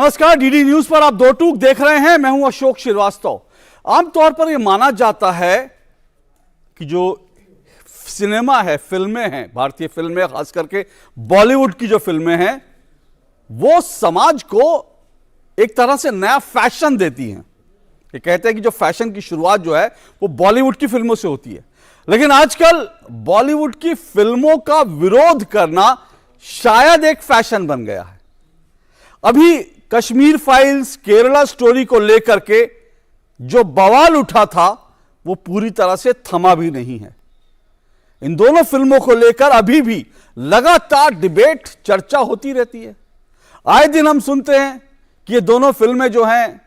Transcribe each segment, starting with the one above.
नमस्कार, DD news पर आप दो टूक देख रहे हैं। मैं हूं अशोक श्रीवास्तव। आमतौर पर यह माना जाता है कि जो सिनेमा है, फिल्में हैं, भारतीय फिल्में, खास करके बॉलीवुड की जो फिल्में हैं, वो समाज को एक तरह से नया फैशन देती हैं। ये कहते हैं कि जो फैशन की शुरुआत जो है वो बॉलीवुड की फिल्मों से होती है, लेकिन आजकल बॉलीवुड की फिल्मों का विरोध करना शायद एक फैशन बन गया है। अभी कश्मीर फाइल्स, केरला स्टोरी को लेकर के जो बवाल उठा था वो पूरी तरह से थमा भी नहीं है। इन दोनों फिल्मों को लेकर अभी भी लगातार डिबेट, चर्चा होती रहती है। आए दिन हम सुनते हैं कि ये दोनों फिल्में जो हैं,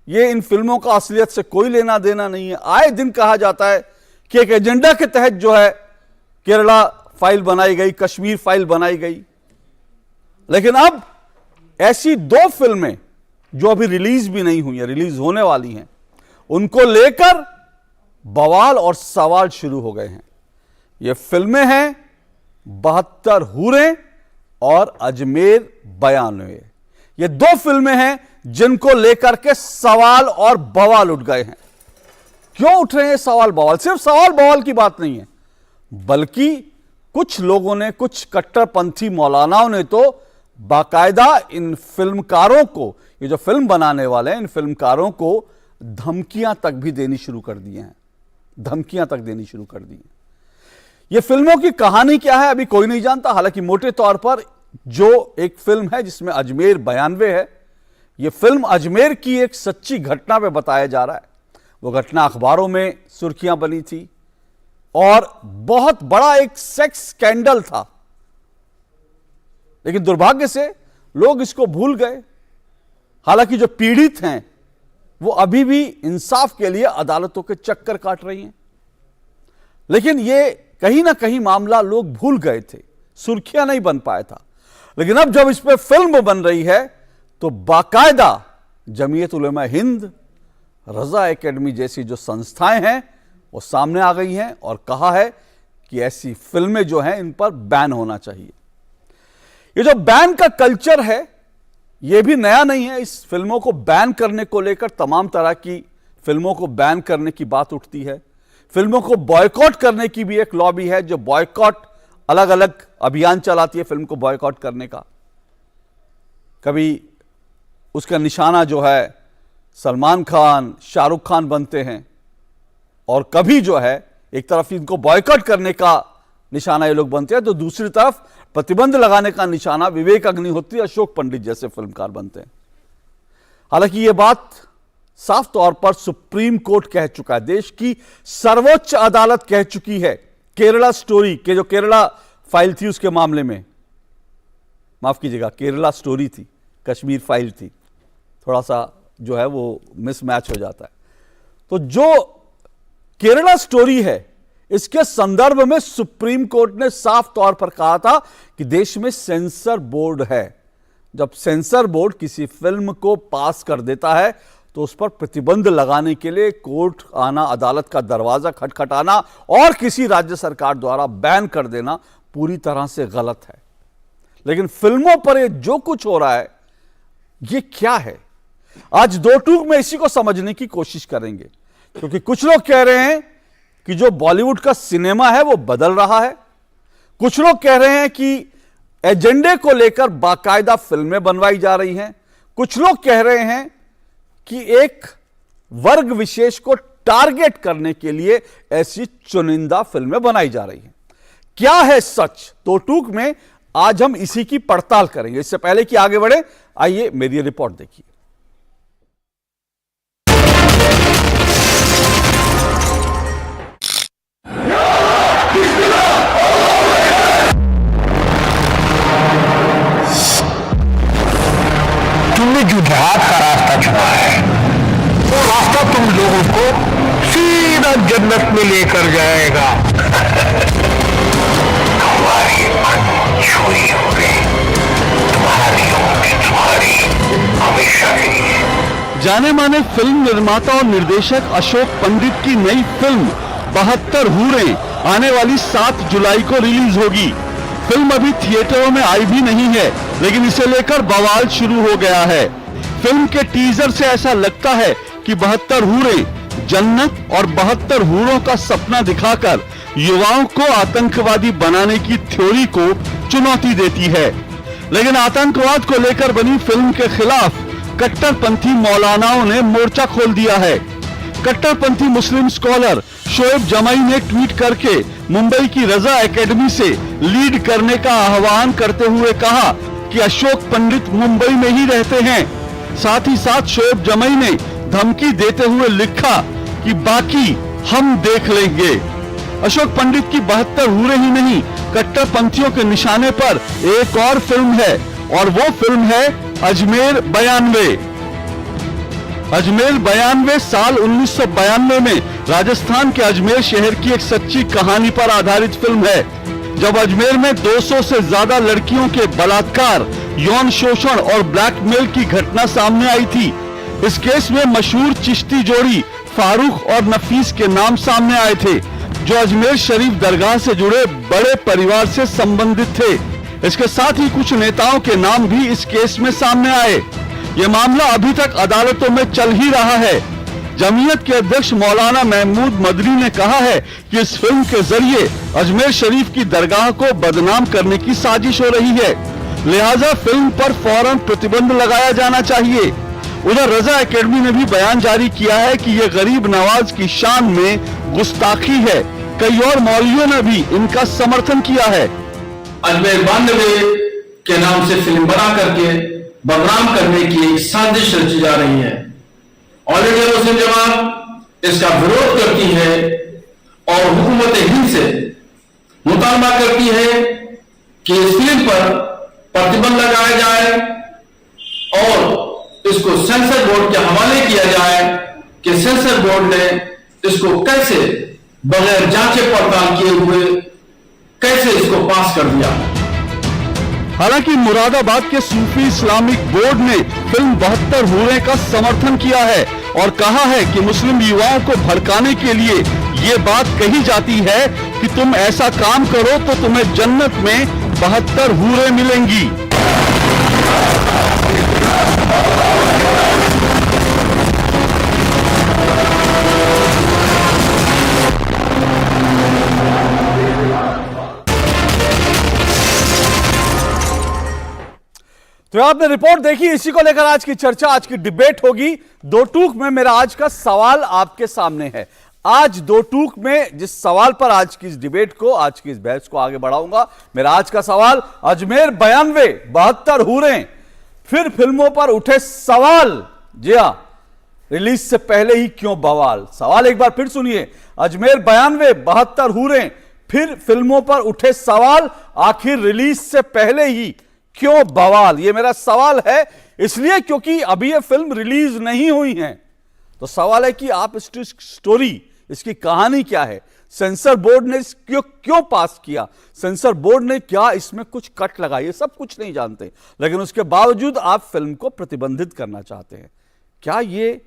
ये इन फिल्मों का असलियत से कोई लेना देना नहीं है। आए दिन कहा जाता है कि एक एजेंडा के तहत जो है केरला फाइल बनाई गई, कश्मीर फाइल बनाई गई। लेकिन अब ऐसी दो फिल्में जो अभी रिलीज भी नहीं हुई है, रिलीज होने वाली हैं, उनको लेकर बवाल और सवाल शुरू हो गए हैं। ये फिल्में हैं 72 हूरें और अजमेर 92। ये दो फिल्में हैं जिनको लेकर के सवाल और बवाल उठ गए हैं। क्यों उठ रहे हैं सवाल बवाल? सिर्फ सवाल बवाल की बात नहीं है, बल्कि कुछ लोगों ने, कुछ कट्टरपंथी मौलानाओं ने तो बाकायदा इन फिल्मकारों को, ये जो फिल्म बनाने वाले हैं, इन फिल्मकारों को धमकियां तक भी देनी शुरू कर दी हैं। धमकियां तक देनी शुरू कर दी हैं। ये फिल्मों की कहानी क्या है अभी कोई नहीं जानता। हालांकि मोटे तौर पर जो एक फिल्म है जिसमें अजमेर 92 है, यह फिल्म अजमेर की एक सच्ची घटना पे बताया जा रहा है। वो घटना अखबारों में सुर्खियां बनी थी और बहुत बड़ा एक सेक्स स्कैंडल था, लेकिन दुर्भाग्य से लोग इसको भूल गए। हालांकि जो पीड़ित हैं वो अभी भी इंसाफ के लिए अदालतों के चक्कर काट रही हैं, लेकिन ये कहीं ना कहीं मामला लोग भूल गए थे, सुर्खियां नहीं बन पाया था। लेकिन अब जब इस पर फिल्म बन रही है तो बाकायदा जमीयत उलेमा हिंद, रजा एकेडमी जैसी जो संस्थाएं हैं वो सामने आ गई हैं और कहा है कि ऐसी फिल्में जो हैं इन पर बैन होना चाहिए। ये जो बैन का कल्चर है ये भी नया नहीं है। इस फिल्मों को बैन करने को लेकर तमाम तरह की फिल्मों को बैन करने की बात उठती है। फिल्मों को बॉयकॉट करने की भी एक लॉबी है जो बॉयकॉट, अलग अलग अभियान चलाती है फिल्म को बॉयकॉट करने का। कभी उसका निशाना जो है सलमान खान, शाहरुख खान बनते हैं, और कभी जो है एक तरफ इनको बॉयकॉट करने का निशाना ये लोग बनते हैं तो दूसरी तरफ प्रतिबंध लगाने का निशाना विवेक अग्निहोत्री, अशोक पंडित जैसे फिल्मकार बनते हैं। हालांकि यह बात साफ तौर पर सुप्रीम कोर्ट कह चुका है, देश की सर्वोच्च अदालत कह चुकी है। केरला स्टोरी के जो केरला फाइल थी उसके मामले में, माफ कीजिएगा, केरला स्टोरी थी, कश्मीर फाइल थी, थोड़ा सा जो है वो मिसमैच हो जाता है। तो जो केरला स्टोरी है इसके संदर्भ में सुप्रीम कोर्ट ने साफ तौर पर कहा था कि देश में सेंसर बोर्ड है। जब सेंसर बोर्ड किसी फिल्म को पास कर देता है तो उस पर प्रतिबंध लगाने के लिए कोर्ट आना, अदालत का दरवाजा खटखटाना और किसी राज्य सरकार द्वारा बैन कर देना पूरी तरह से गलत है। लेकिन फिल्मों पर ये जो कुछ हो रहा है ये क्या है? आज दो टूक में इसी को समझने की कोशिश करेंगे, क्योंकि कुछ लोग कह रहे हैं कि जो बॉलीवुड का सिनेमा है वो बदल रहा है। कुछ लोग कह रहे हैं कि एजेंडे को लेकर बाकायदा फिल्में बनवाई जा रही हैं। कुछ लोग कह रहे हैं कि एक वर्ग विशेष को टारगेट करने के लिए ऐसी चुनिंदा फिल्में बनाई जा रही हैं। क्या है सच? तो टूक में आज हम इसी की पड़ताल करेंगे। इससे पहले कि आगे बढ़े, आइए मेरी रिपोर्ट देखिए। तुमने जो जहाज का रास्ता चुना है वो रास्ता तुम लोगों को सीधा जन्नत में लेकर जाएगा। हमारी छुरी होगी, तुम्हारी होगी, तुम्हारी हमेशा के लिए। जाने माने फिल्म निर्माता और निर्देशक अशोक पंडित की नई फिल्म 72 हूरें आने वाली 7 जुलाई को रिलीज होगी। फिल्म अभी थिएटरों में आई भी नहीं है, लेकिन इसे लेकर बवाल शुरू हो गया है। फिल्म के टीजर से ऐसा लगता है कि 72 हूरें जन्नत और 72 हूरों का सपना दिखाकर युवाओं को आतंकवादी बनाने की थ्योरी को चुनौती देती है। लेकिन आतंकवाद को लेकर बनी फिल्म के खिलाफ कट्टरपंथी मौलानाओं ने मोर्चा खोल दिया है। कट्टरपंथी मुस्लिम स्कॉलर शोएब जमाई ने ट्वीट करके मुंबई की रजा एकेडमी से लीड करने का आह्वान करते हुए कहा कि अशोक पंडित मुंबई में ही रहते हैं। साथ ही साथ शोएब जमाई ने धमकी देते हुए लिखा कि बाकी हम देख लेंगे। अशोक पंडित की 72 हूरें ही नहीं, कट्टरपंथियों के निशाने पर एक और फिल्म है और वो फिल्म है अजमेर 92। अजमेर 92 साल 1992 में राजस्थान के अजमेर शहर की एक सच्ची कहानी पर आधारित फिल्म है, जब अजमेर में 200 से ज्यादा लड़कियों के बलात्कार, यौन शोषण और ब्लैकमेल की घटना सामने आई थी। इस केस में मशहूर चिश्ती जोड़ी फारूक और नफीस के नाम सामने आए थे, जो अजमेर शरीफ दरगाह से जुड़े बड़े परिवार से संबंधित थे। इसके साथ ही कुछ नेताओं के नाम भी इस केस में सामने आए। ये मामला अभी तक अदालतों में चल ही रहा है। जमीयत के अध्यक्ष मौलाना महमूद मदनी ने कहा है कि इस फिल्म के जरिए अजमेर शरीफ की दरगाह को बदनाम करने की साजिश हो रही है, लिहाजा फिल्म पर फौरन प्रतिबंध लगाया जाना चाहिए। उधर रजा एकेडमी ने भी बयान जारी किया है कि यह गरीब नवाज की शान में गुस्ताखी है। कई और मौलवियों ने भी इनका समर्थन किया है। अजमेर 92 के नाम से फिल्म बना करके बदनाम करने की एक साजिश रची जा रही है। ऑल इंडिया मुस्लिम जमात इसका विरोध करती है और हुकूमत हिंद से मुतालबा करती है कि इस फिल्म पर प्रतिबंध लगाया जाए और इसको सेंसर बोर्ड के हवाले किया जाए कि सेंसर बोर्ड ने इसको कैसे बगैर जांचे पड़ताल किए हुए कैसे इसको पास कर दिया। हालांकि मुरादाबाद के सूफी इस्लामिक बोर्ड ने फिल्म 72 हूरें का समर्थन किया है और कहा है कि मुस्लिम युवाओं को भड़काने के लिए ये बात कही जाती है कि तुम ऐसा काम करो तो तुम्हें जन्नत में 72 हूरें मिलेंगी। तो आपने रिपोर्ट देखी, इसी को लेकर आज की चर्चा, आज की डिबेट होगी। दो टूक में मेरा आज का सवाल आपके सामने है। आज दो टूक में जिस सवाल पर आज की इस डिबेट को, आज की इस बहस को आगे बढ़ाऊंगा, मेरा आज का सवाल, अजमेर 92 72 हूरें, फिर फिल्मों पर उठे सवाल। जी हां, रिलीज से पहले ही क्यों बवाल। सवाल एक बार फिर सुनिए, अजमेर 92 72 हूरें, फिर फिल्मों पर उठे सवाल, आखिर रिलीज से पहले ही क्यों बवाल। ये मेरा सवाल है, इसलिए क्योंकि अभी ये फिल्म रिलीज नहीं हुई है। तो सवाल है कि आप इसकी स्टोरी, इसकी कहानी क्या है, सेंसर बोर्ड ने इसको क्यों पास किया, सेंसर बोर्ड ने क्या इसमें कुछ कट लगाई, ये सब कुछ नहीं जानते, लेकिन उसके बावजूद आप फिल्म को प्रतिबंधित करना चाहते हैं। क्या ये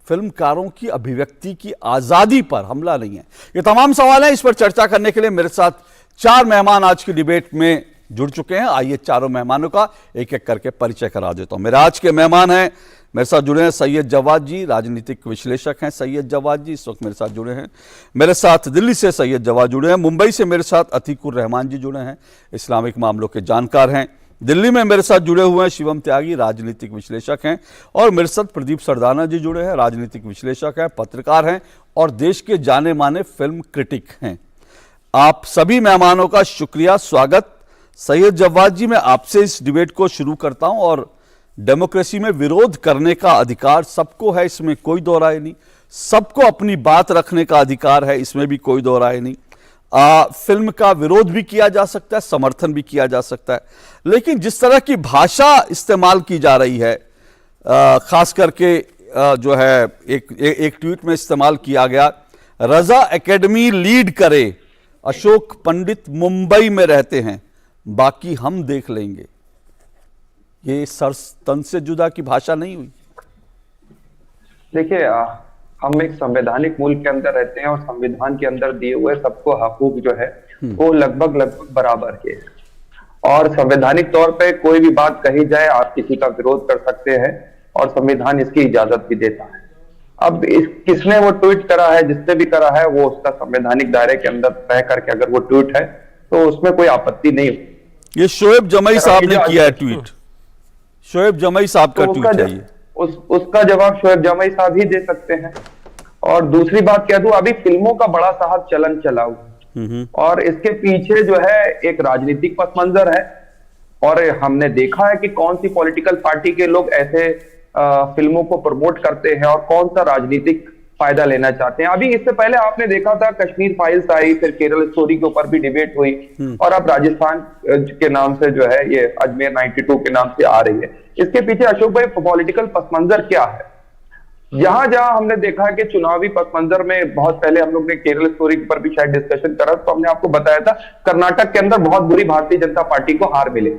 फिल्मकारों की अभिव्यक्ति की आजादी पर हमला नहीं है? ये तमाम सवाल हैं। इस पर चर्चा करने के लिए मेरे साथ 4 मेहमान आज की डिबेट में जुड़ चुके हैं। आइए चारों मेहमानों का एक एक करके परिचय करा देता हूं। मेरे आज के मेहमान हैं, मेरे साथ जुड़े हैं सैयद जवाद जी, राजनीतिक विश्लेषक हैं सैयद जवाद जी, इस वक्त मेरे साथ जुड़े हैं। मेरे साथ दिल्ली से सैयद जवाद जुड़े हैं। मुंबई से मेरे साथ अतीकुर रहमान जी जुड़े हैं, इस्लामिक मामलों के जानकार हैं। दिल्ली में मेरे साथ जुड़े हुए हैं शिवम त्यागी, राजनीतिक विश्लेषक हैं। और मेरे साथ प्रदीप सरदाना जी जुड़े हैं, राजनीतिक विश्लेषक हैं, पत्रकार हैं और देश के जाने माने फिल्म क्रिटिक हैं। आप सभी मेहमानों का शुक्रिया, स्वागत। सैयद जवाद जी, मैं आपसे इस डिबेट को शुरू करता हूं। और डेमोक्रेसी में विरोध करने का अधिकार सबको है, इसमें कोई दो राय नहीं। सबको अपनी बात रखने का अधिकार है, इसमें भी कोई दो राय नहीं। फिल्म का विरोध भी किया जा सकता है, समर्थन भी किया जा सकता है, लेकिन जिस तरह की भाषा इस्तेमाल की जा रही है, खास करके जो है एक ट्वीट में इस्तेमाल किया गया, रजा एकेडमी लीड करे, अशोक पंडित मुंबई में रहते हैं, बाकी हम देख लेंगे। ये सर तन से जुदा की भाषा नहीं हुई? देखिए, हम एक संवैधानिक मुल्क के अंदर रहते हैं और संविधान के अंदर दिए हुए सबको हकूक जो है वो लगभग बराबर के हैं। और संवैधानिक तौर पे कोई भी बात कही जाए, आप किसी का विरोध कर सकते हैं, और संविधान इसकी इजाजत भी देता है। अब किसने वो ट्वीट करा है, जिसने भी करा है, वो उसका संवैधानिक दायरे के अंदर तय करके अगर वो ट्वीट है तो उसमें कोई आपत्ति नहीं। ये शोएब जमई साहब ने किया है ट्वीट, शोएब जमई साहब का ट्वीट है ये। उसका जवाब शोएब जमई साहब ही दे सकते हैं। और दूसरी बात कह दूं, अभी फिल्मों का बड़ा साहब चलन चला हुआ और इसके पीछे जो है एक राजनीतिक पस मंजर है। और हमने देखा है कि कौन सी पॉलिटिकल पार्टी के लोग ऐसे फिल्मों को प्रमोट करते हैं और कौन सा राजनीतिक फायदा लेना चाहते हैं। अभी इससे पहले आपने देखा था कश्मीर फाइल्स आई, फिर केरल स्टोरी के ऊपर भी डिबेट हुई और अब राजस्थान के नाम से जो है ये अजमेर 92 के नाम से आ रही है। इसके पीछे अशोक भाई पॉलिटिकल पसमंजर क्या है? जहां जहां हमने देखा कि चुनावी पसमंजर में, बहुत पहले हम लोग ने केरल स्टोरी पर भी शायद डिस्कशन करा तो हमने आपको बताया था कर्नाटक के अंदर बहुत बुरी भारतीय जनता पार्टी को हार मिली।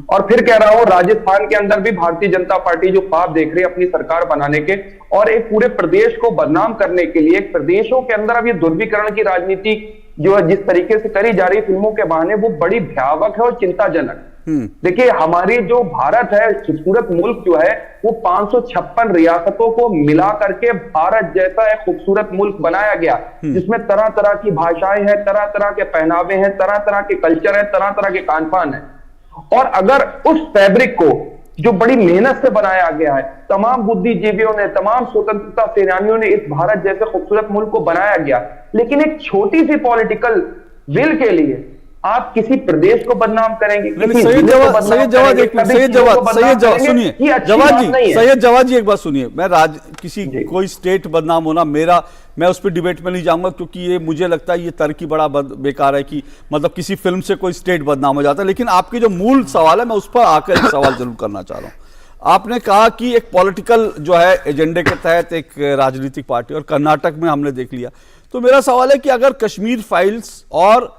और फिर कह रहा हूं राजस्थान के अंदर भी भारतीय जनता पार्टी जो ख्वाब देख रही है अपनी सरकार बनाने के और एक पूरे प्रदेश को बदनाम करने के लिए, प्रदेशों के अंदर अब ये ध्रुवीकरण की राजनीति जो है जिस तरीके से करी जा रही फिल्मों के बहाने, वो बड़ी भयावह है और चिंताजनक। देखिए हमारी जो भारत है, खूबसूरत मुल्क जो है, वो 556 रियासतों को मिला करके भारत जैसा एक खूबसूरत मुल्क बनाया गया जिसमें तरह तरह की भाषाएं हैं, तरह तरह के पहनावे हैं, तरह तरह के कल्चर है, तरह तरह के खान पान है। और अगर उस फैब्रिक को जो बड़ी मेहनत से बनाया गया है, तमाम बुद्धिजीवियों ने, तमाम स्वतंत्रता सेनानियों ने इस भारत जैसे खूबसूरत मुल्क को बनाया गया, लेकिन एक छोटी सी पॉलिटिकल विल के लिए आप किसी प्रदेश को बदनाम करेंगे। सैयद जवाद जी एक बात सुनिए, मैं किसी कोई स्टेट बदनाम होना मैं उस पर डिबेट में नहीं जाऊंगा क्योंकि ये मुझे लगता है ये तर्क ही बड़ा बेकार है कि मतलब किसी फिल्म से कोई स्टेट बदनाम हो जाता है। लेकिन आपकी जो मूल सवाल है मैं उस पर आकर एक सवाल जरूर करना चाह रहा हूं। आपने कहा कि एक पॉलिटिकल जो है एजेंडे के तहत एक राजनीतिक पार्टी, और कर्नाटक में हमने देख लिया। तो मेरा सवाल है कि अगर कश्मीर फाइल्स और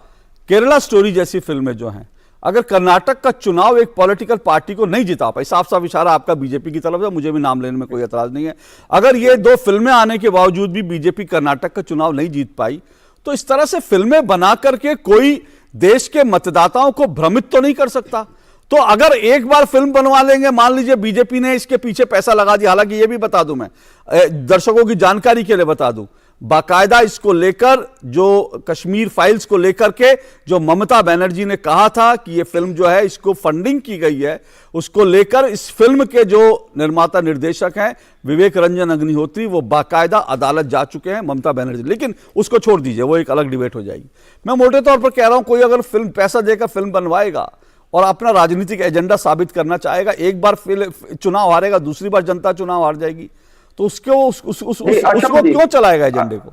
केरला स्टोरी जैसी फिल्में जो हैं, अगर कर्नाटक का चुनाव एक पॉलिटिकल पार्टी को नहीं जिता पाई, साफ साफ इशारा आपका बीजेपी की तरफ है, मुझे भी नाम लेने में कोई एतराज नहीं है, अगर ये दो फिल्में आने के बावजूद भी बीजेपी कर्नाटक का चुनाव नहीं जीत पाई, तो इस तरह से फिल्में बना करके कोई देश के मतदाताओं को भ्रमित तो नहीं कर सकता। तो अगर एक बार फिल्म बनवा लेंगे, मान लीजिए बीजेपी ने इसके पीछे पैसा लगा दिया, हालांकि ये भी बता दूं, मैं दर्शकों की जानकारी के लिए बता दूं, बाकायदा इसको लेकर जो कश्मीर फाइल्स को लेकर के जो ममता बनर्जी ने कहा था कि ये फिल्म जो है इसको फंडिंग की गई है, उसको लेकर इस फिल्म के जो निर्माता निर्देशक हैं विवेक रंजन अग्निहोत्री, वो बाकायदा अदालत जा चुके हैं ममता बनर्जी। लेकिन उसको छोड़ दीजिए, वो एक अलग डिबेट हो जाएगी। मैं मोटे तौर पर कह रहा हूं, कोई अगर फिल्म पैसा देकर फिल्म बनवाएगा और अपना राजनीतिक एजेंडा साबित करना चाहेगा, एक बार चुनाव हारेगा, दूसरी बार जनता चुनाव हार जाएगी, तो उसको क्यों चलाएगा एजेंडे को?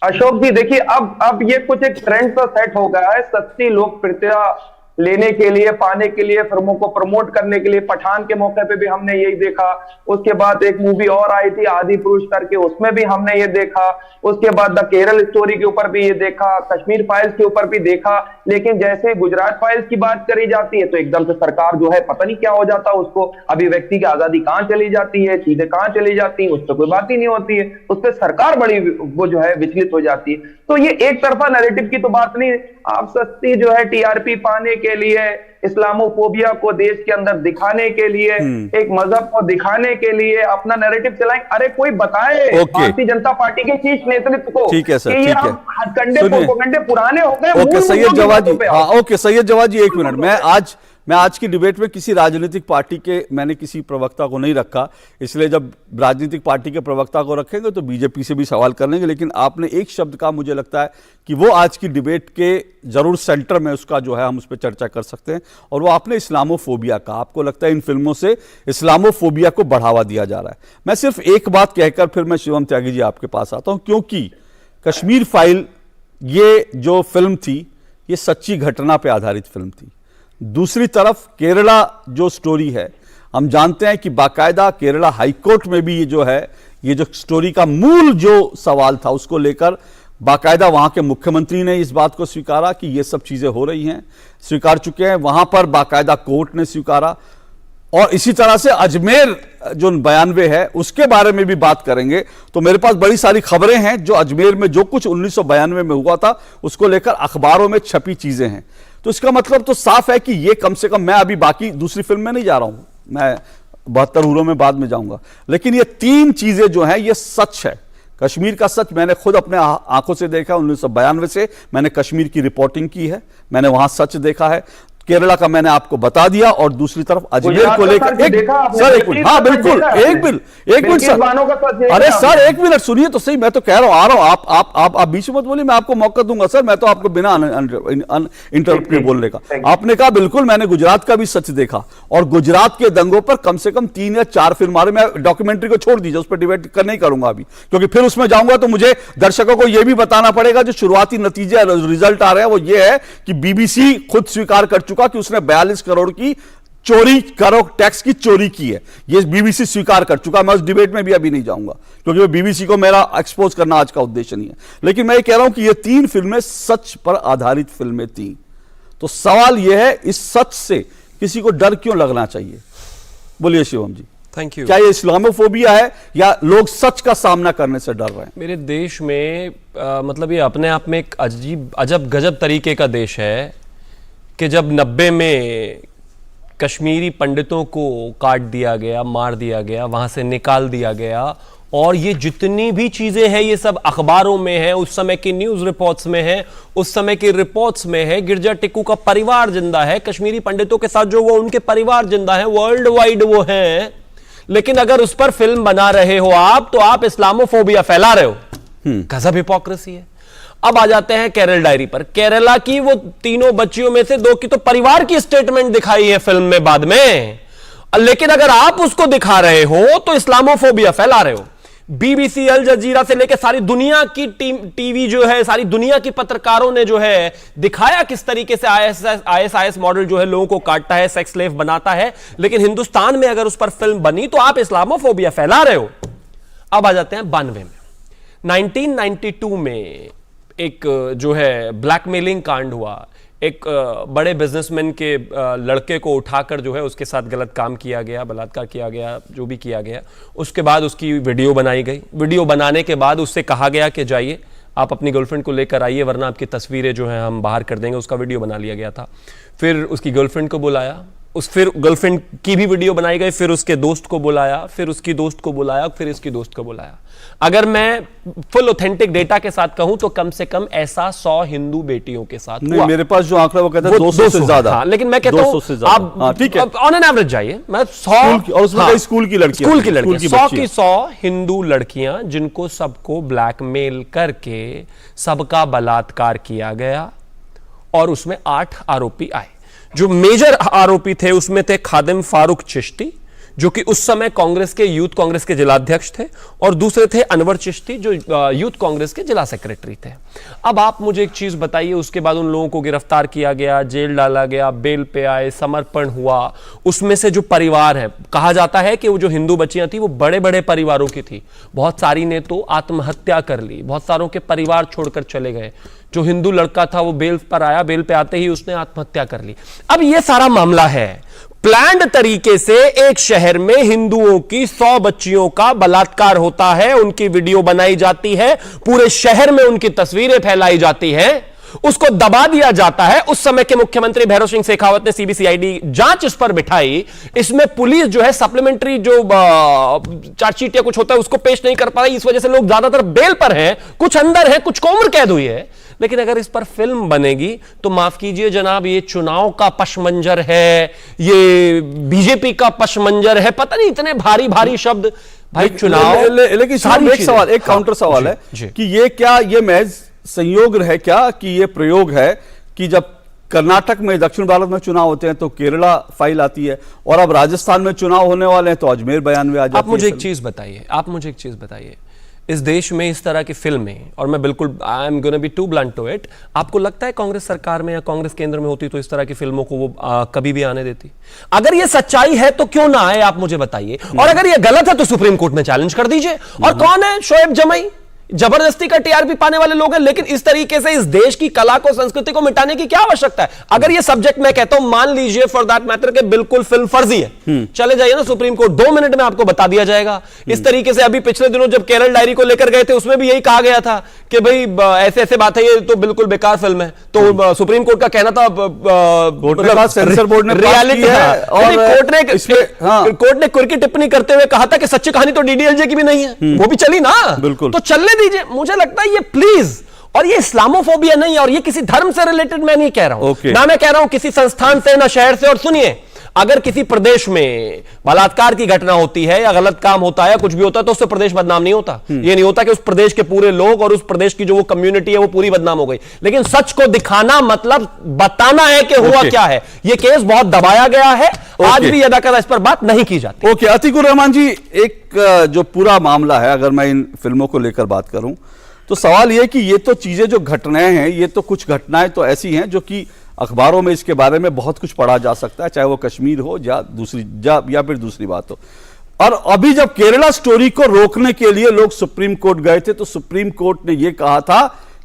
अशोक जी देखिए, अब ये कुछ एक ट्रेंड सा सेट हो गया है सस्ती लोकप्रियता लेने के लिए, पाने के लिए, फिल्मों को प्रमोट करने के लिए। पठान के मौके पे भी हमने यही देखा, उसके बाद एक मूवी और आई थी आदि पुरुष करके, उसमें भी हमने ये देखा, उसके बाद द केरल स्टोरी के ऊपर भी ये देखा, कश्मीर फाइल्स के ऊपर भी देखा। लेकिन जैसे गुजरात फाइल्स की बात करी जाती है तो एकदम से सरकार जो है पता नहीं क्या हो जाता है, उसको अभिव्यक्ति की आजादी कहां चली जाती है, चीजें कहां चली जाती है, उस पर कोई बात ही नहीं होती है, उस पर सरकार बड़ी वो जो है विचलित हो जाती है। तो ये एक तरफा नैरेटिव की तो बात नहीं, आप सस्ती जो है टीआरपी पाने के लिए, इस्लामोफोबिया को देश के अंदर दिखाने के लिए, एक मजहब को दिखाने के लिए अपना नैरेटिव चलाएं। अरे कोई बताए भारतीय जनता पार्टी के शीर्ष नेतृत्व को, ठीक है सर, ठीक है, हथकंडे पुराने हो गए। ओके सैयद जवाद जी, हाँ ओके सैयद जवाद जी, एक मिनट। मैं आज की डिबेट में किसी राजनीतिक पार्टी के, मैंने किसी प्रवक्ता को नहीं रखा, इसलिए जब राजनीतिक पार्टी के प्रवक्ता को रखेंगे तो बीजेपी से भी सवाल कर लेंगे। लेकिन आपने एक शब्द का, मुझे लगता है कि वो आज की डिबेट के जरूर सेंटर में उसका जो है हम उस पर चर्चा कर सकते हैं, और वो आपने इस्लामोफोबिया का, आपको लगता है इन फिल्मों से इस्लामोफोबिया को बढ़ावा दिया जा रहा है। मैं सिर्फ एक बात कहकर फिर मैं शिवम त्यागी जी आपके पास आता हूं, क्योंकि कश्मीर फाइल ये जो फिल्म थी ये सच्ची घटना पर आधारित फिल्म थी। दूसरी तरफ केरला जो स्टोरी है, हम जानते हैं कि बाकायदा केरला हाईकोर्ट में भी ये जो है, ये जो स्टोरी का मूल जो सवाल था उसको लेकर बाकायदा वहां के मुख्यमंत्री ने इस बात को स्वीकारा कि ये सब चीजें हो रही हैं, स्वीकार चुके हैं, वहां पर बाकायदा कोर्ट ने स्वीकारा। और इसी तरह से अजमेर जो 92 है उसके बारे में भी बात करेंगे। तो मेरे पास बड़ी सारी खबरें हैं जो अजमेर में जो कुछ 1992 में हुआ था उसको लेकर अखबारों में छपी चीजें हैं। तो इसका मतलब तो साफ है कि ये कम से कम, मैं अभी बाकी दूसरी फिल्म में नहीं जा रहा हूं, मैं 72 हुरों में बाद में जाऊंगा, लेकिन ये 3 चीजें जो हैं ये सच है। कश्मीर का सच मैंने खुद अपने आंखों से देखा। 1992 से मैंने कश्मीर की रिपोर्टिंग की है, मैंने वहां सच देखा है। केरला का मैंने आपको बता दिया, और दूसरी तरफ अजमेर को लेकर सर एक मिनट, हाँ बिल्कुल, एक मिनट सर, अरे सर एक मिनट सुनिए तो सही, मैं तो कह रहा हूं, आ रहा हूं, आप बीच में मत बोलिए, मैं आपको मौका दूंगा सर, मैं तो आपको बिना इंटरप्ट के बोलने का। आपने कहा बिल्कुल, मैंने गुजरात का भी सच देखा, और गुजरात के दंगों पर कम से कम 3 या 4 फिल्म आ रही। मैं डॉक्यूमेंट्री को छोड़ दीजिए, उस पर डिबेट नहीं करूंगा अभी, क्योंकि फिर उसमें जाऊंगा तो मुझे दर्शकों को यह भी बताना पड़ेगा, जो शुरुआती नतीजे रिजल्ट आ रहे हैं वो ये है कि बीबीसी खुद स्वीकार कर चुका कि उसने 42 करोड़ की चोरी, करोड़ टैक्स की चोरी की है। ये बीबीसी स्वीकार कर चुका। मैं उस डिबेट में भी अभी नहीं जाऊंगा, क्योंकि वो बीबीसी को मेरा एक्सपोज करना आज का उद्देश्य नहीं है। लेकिन मैं ये कह रहा हूं कि ये 3 फिल्में सच पर आधारित फिल्में थी। तो सवाल यह है, इस सच से किसी को डर क्यों लगना चाहिए? बोलिए शिवम जी। Thank you. क्या ये इस्लामोफोबिया है या लोग सच का सामना करने से डर रहे हैं? मेरे देश में मतलब ये अपने आप में एक अजीब अजब गजब तरीके का देश है कि जब 90 में कश्मीरी पंडितों को काट दिया गया, मार दिया गया, वहां से निकाल दिया गया, और ये जितनी भी चीजें हैं ये सब अखबारों में है, उस समय की न्यूज रिपोर्ट्स में है, उस समय की रिपोर्ट्स में है। गिरजा टिक्कू का परिवार जिंदा है, कश्मीरी पंडितों के साथ जो वो उनके परिवार जिंदा है, वर्ल्ड वाइड वो है। लेकिन अगर उस पर फिल्म बना रहे हो आप, तो आप इस्लामोफोबिया फैला रहे हो। गजब हिपोक्रेसी है। अब आ जाते हैं केरल डायरी पर। केरला की वो 3 बच्चियों में से 2 की तो परिवार की स्टेटमेंट दिखाई है फिल्म में बाद में, लेकिन अगर आप उसको दिखा रहे हो तो इस्लामोफोबिया फैला रहे हो। बीबीसी, अल जजीरा से लेकर सारी दुनिया की टीवी जो है, सारी दुनिया की पत्रकारों ने जो है दिखाया किस तरीके से आईएसआईएस मॉडल जो है लोगों को काटता है, सेक्स स्लेव बनाता है। लेकिन हिंदुस्तान में अगर उस पर फिल्म बनी तो आप इस्लामोफोबिया फैला रहे हो। अब आ जाते हैं 92 में। 1992 में एक जो है ब्लैकमेलिंग कांड हुआ। एक बड़े बिजनेसमैन के लड़के को उठाकर जो है उसके साथ गलत काम किया गया, बलात्कार किया गया, जो भी किया गया। उसके बाद उसकी वीडियो बनाई गई। वीडियो बनाने के बाद उससे कहा गया कि जाइए आप अपनी गर्लफ्रेंड को लेकर आइए, वरना आपकी तस्वीरें जो हैं हम बाहर कर देंगे। उसका वीडियो बना लिया गया था। फिर उसकी गर्लफ्रेंड को बुलाया, फिर गर्लफ्रेंड की भी वीडियो बनाई गई, फिर उसके दोस्त को बुलाया, फिर उसकी दोस्त को बुलाया, फिर इसकी दोस्त को बुलाया। अगर मैं फुल ऑथेंटिक डेटा के साथ कहूं तो कम से कम ऐसा 100 हिंदू बेटियों के साथ नहीं, हुआ। मेरे पास जो आंकड़ा वो कहता है 200 से ज्यादा। हाँ, लेकिन मैं कहता हूं आप ठीक है ऑन एन एवरेज जाइए, मैं 100 और उसमें कई स्कूल की लड़कियां, 100 की 100 हिंदू लड़कियां जिनको सबको ब्लैकमेल करके सबका बलात्कार किया गया, और उसमें 8 आरोपी आए। जो मेजर आरोपी थे उसमें थे खादिम फारूक चिश्ती, जो कि उस समय कांग्रेस के यूथ कांग्रेस के जिलाध्यक्ष थे, और दूसरे थे अनवर चिश्ती जो यूथ कांग्रेस के जिला सेक्रेटरी थे। अब आप मुझे एक चीज बताइए, उसके बाद उन लोगों को गिरफ्तार किया गया, जेल डाला गया, बेल पे आए, समर्पण हुआ। उसमें से जो परिवार है, कहा जाता है कि वो जो हिंदू बच्चियां थी वो बड़े बड़े परिवारों की थी। बहुत सारी ने तो आत्महत्या कर ली, बहुत सारों के परिवार छोड़कर चले गए। जो हिंदू लड़का था वो बेल पर आया, बेल पे आते ही उसने आत्महत्या कर ली। अब ये सारा मामला है प्लान्ड तरीके से एक शहर में हिंदुओं की 100 बच्चियों का बलात्कार होता है, उनकी वीडियो बनाई जाती है, पूरे शहर में उनकी तस्वीरें फैलाई जाती हैं, उसको दबा दिया जाता है। उस समय के मुख्यमंत्री भैरव सिंह शेखावत ने सीबीसीआईडी जांच इस पर बिठाई। इसमें पुलिस जो है सप्लीमेंट्री जो चार्जशीट या कुछ होता है उसको पेश नहीं कर पा रही, इस वजह से लोग ज्यादातर बेल पर हैं, कुछ अंदर हैं, कुछ को उम्र कैद हुई है। लेकिन अगर इस पर फिल्म बनेगी तो माफ कीजिए जनाब, ये चुनाव का पशमंजर है, ये बीजेपी का पशमंजर है, पता नहीं इतने भारी भारी शब्द भाई चुनाव। लेकिन एक सवाल, एक काउंटर सवाल है कि ये क्या ये महज संयोग है क्या, कि ये प्रयोग है कि जब कर्नाटक में, दक्षिण भारत में चुनाव होते हैं तो केरला फाइल आती है, और अब राजस्थान में चुनाव होने वाले हैं तो अजमेर बयान में आ जाती है। आप मुझे एक चीज बताइए, इस देश में इस तरह की फिल्में, और मैं बिल्कुल I am gonna be to blunt to it, आपको लगता है कांग्रेस सरकार में या कांग्रेस केंद्र में होती तो इस तरह की फिल्मों को वो कभी भी आने देती? अगर ये सच्चाई है तो क्यों ना आए, आप मुझे बताइए। और अगर ये गलत है तो सुप्रीम कोर्ट में चैलेंज कर दीजिए। और कौन है शोएब जमई? जबरदस्ती का टीआरपी पाने वाले लोग हैं, लेकिन इस तरीके से इस देश की कला को, संस्कृति को मिटाने की क्या आवश्यकता है? अगर ये सब्जेक्ट मैं कहता हूं, मान लीजिए फॉर दैट मैटर के बिल्कुल फिल्म फर्जी है, चले जाइए ना सुप्रीम कोर्ट, 2 मिनट में आपको बता दिया जाएगा। इस तरीके से अभी पिछले दिनों जब केरल डायरी को लेकर गए थे, उसमें भी यही कहा गया था कि भाई ऐसे ऐसे बात है, ये तो बिल्कुल बेकार फिल्म है। तो सुप्रीम कोर्ट का कहना था, सेंसर बोर्ड ने रियलिटी है, और कोर्ट ने कुर्की टिप्पणी करते हुए कहा था कि सच्ची कहानी तो डीडीएलजे की भी नहीं है, वो भी चली ना, बिल्कुल। तो चलने दीजिए। मुझे लगता है ये प्लीज, और ये इस्लामोफोबिया नहीं है, और ये किसी धर्म से रिलेटेड मैं नहीं कह रहा हूं, ना मैं कह रहा हूं किसी संस्थान से, ना शहर से। और सुनिए, अगर किसी प्रदेश में बलात्कार की घटना होती है या गलत काम होता है, कुछ भी होता है, तो उससे प्रदेश बदनाम नहीं होता। ये नहीं होता कि उस प्रदेश के पूरे लोग और उस प्रदेश की जो वो कम्युनिटी है वो पूरी बदनाम हो गई। लेकिन सच को दिखाना मतलब बताना है कि हुआ क्या है। ये केस बहुत दबाया गया है, आज भी अदाकारा इस पर बात नहीं की जाती। ओके, अतीकुर रहमान जी, एक जो पूरा मामला है, अगर मैं इन फिल्मों को लेकर बात करूं तो सवाल यह कि ये तो चीजें जो घटनाएं हैं, ये तो कुछ घटनाएं तो ऐसी हैं जो कि अखबारों में इसके बारे में बहुत कुछ पढ़ा जा सकता है, चाहे वो कश्मीर हो या फिर दूसरी बात हो। और अभी जब केरला स्टोरी को रोकने के लिए लोग सुप्रीम कोर्ट गए थे, तो सुप्रीम कोर्ट ने यह कहा था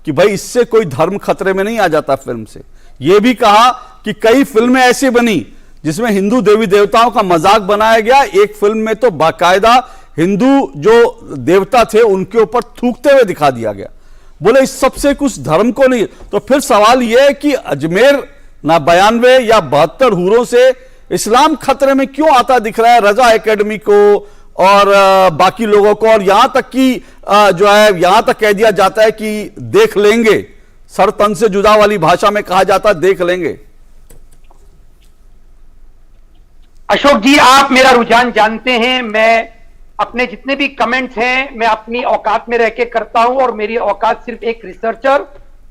कि भाई इससे कोई धर्म खतरे में नहीं आ जाता फिल्म से। यह भी कहा कि कई फिल्में ऐसी बनी जिसमें हिंदू देवी देवताओं का मजाक बनाया गया। एक फिल्म में तो बाकायदा हिंदू जो देवता थे उनके ऊपर थूकते हुए दिखा दिया गया। बोले इस सबसे कुछ धर्म को नहीं। तो फिर सवाल यह है कि अजमेर ना 92 या 72 हूरों से इस्लाम खतरे में क्यों आता दिख रहा है रजा एकेडमी को और बाकी लोगों को, और यहां तक कि जो है यहां तक कह दिया जाता है कि देख लेंगे, सर तन से जुदा वाली भाषा में कहा जाता है देख लेंगे। अशोक जी, आप मेरा रुझान जानते हैं। मैं अपने जितने भी कमेंट्स हैं मैं अपनी औकात में रह के करता हूं, और मेरी औकात सिर्फ एक रिसर्चर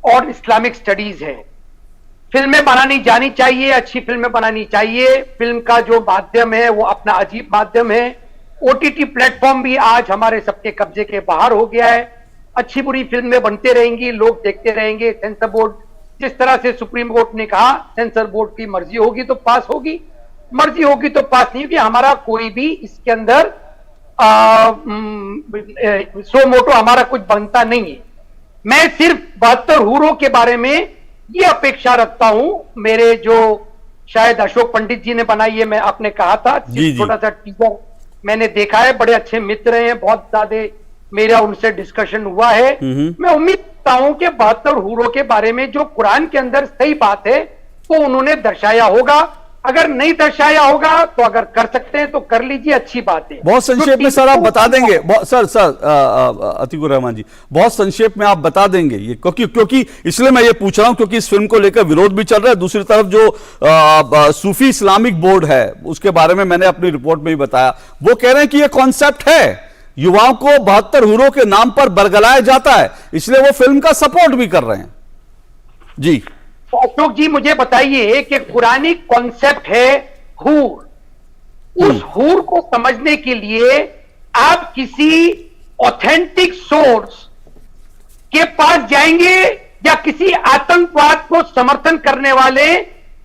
और इस्लामिक स्टडीज है। फिल्में बनानी जानी चाहिए, अच्छी फिल्में बनानी चाहिए। फिल्म का जो माध्यम है वो अपना अजीब माध्यम है। ओटीटी प्लेटफॉर्म भी आज हमारे सबके कब्जे के बाहर हो गया है। अच्छी बुरी फिल्में बनते रहेंगी, लोग देखते रहेंगे। सेंसर बोर्ड, जिस तरह से सुप्रीम कोर्ट ने कहा सेंसर बोर्ड की मर्जी होगी तो पास होगी, मर्जी होगी तो पास नहीं होगी। हमारा कोई भी इसके अंदर सो मोटो हमारा कुछ बनता नहीं है। मैं सिर्फ 72 हूरों के बारे में ये अपेक्षा रखता हूं, मेरे जो शायद अशोक पंडित जी ने बनाई है, मैं आपने कहा था छोटा सा टीजर मैंने देखा है। बड़े अच्छे मित्र हैं, बहुत ज्यादा मेरा उनसे डिस्कशन हुआ है। मैं उम्मीद करता हूं कि 72 हूरों के बारे में जो कुरान के अंदर सही बात है वो उन्होंने दर्शाया होगा। अगर नहीं दर्शाया होगा तो अगर कर सकते हैं तो कर लीजिए, अच्छी बात है। बहुत संक्षेप में सर आप बता देंगे, सर अतीकुर रहमान जी, बहुत संक्षेप में आप बता देंगे ये, क्योंकि इसलिए मैं ये पूछ रहा हूं क्योंकि इस फिल्म को लेकर विरोध भी चल रहा है। दूसरी तरफ जो सूफी इस्लामिक बोर्ड है उसके बारे में मैंने अपनी रिपोर्ट में भी बताया, वो कह रहे हैं कि ये कॉन्सेप्ट है, युवाओं को 72 हूरों के नाम पर बरगलाया जाता है, इसलिए वो फिल्म का सपोर्ट भी कर रहे हैं। जी अशोक जी, मुझे बताइए कि पुरानी कॉन्सेप्ट है हूर। उस हूर को समझने के लिए आप किसी ऑथेंटिक सोर्स के पास जाएंगे या किसी आतंकवाद को समर्थन करने वाले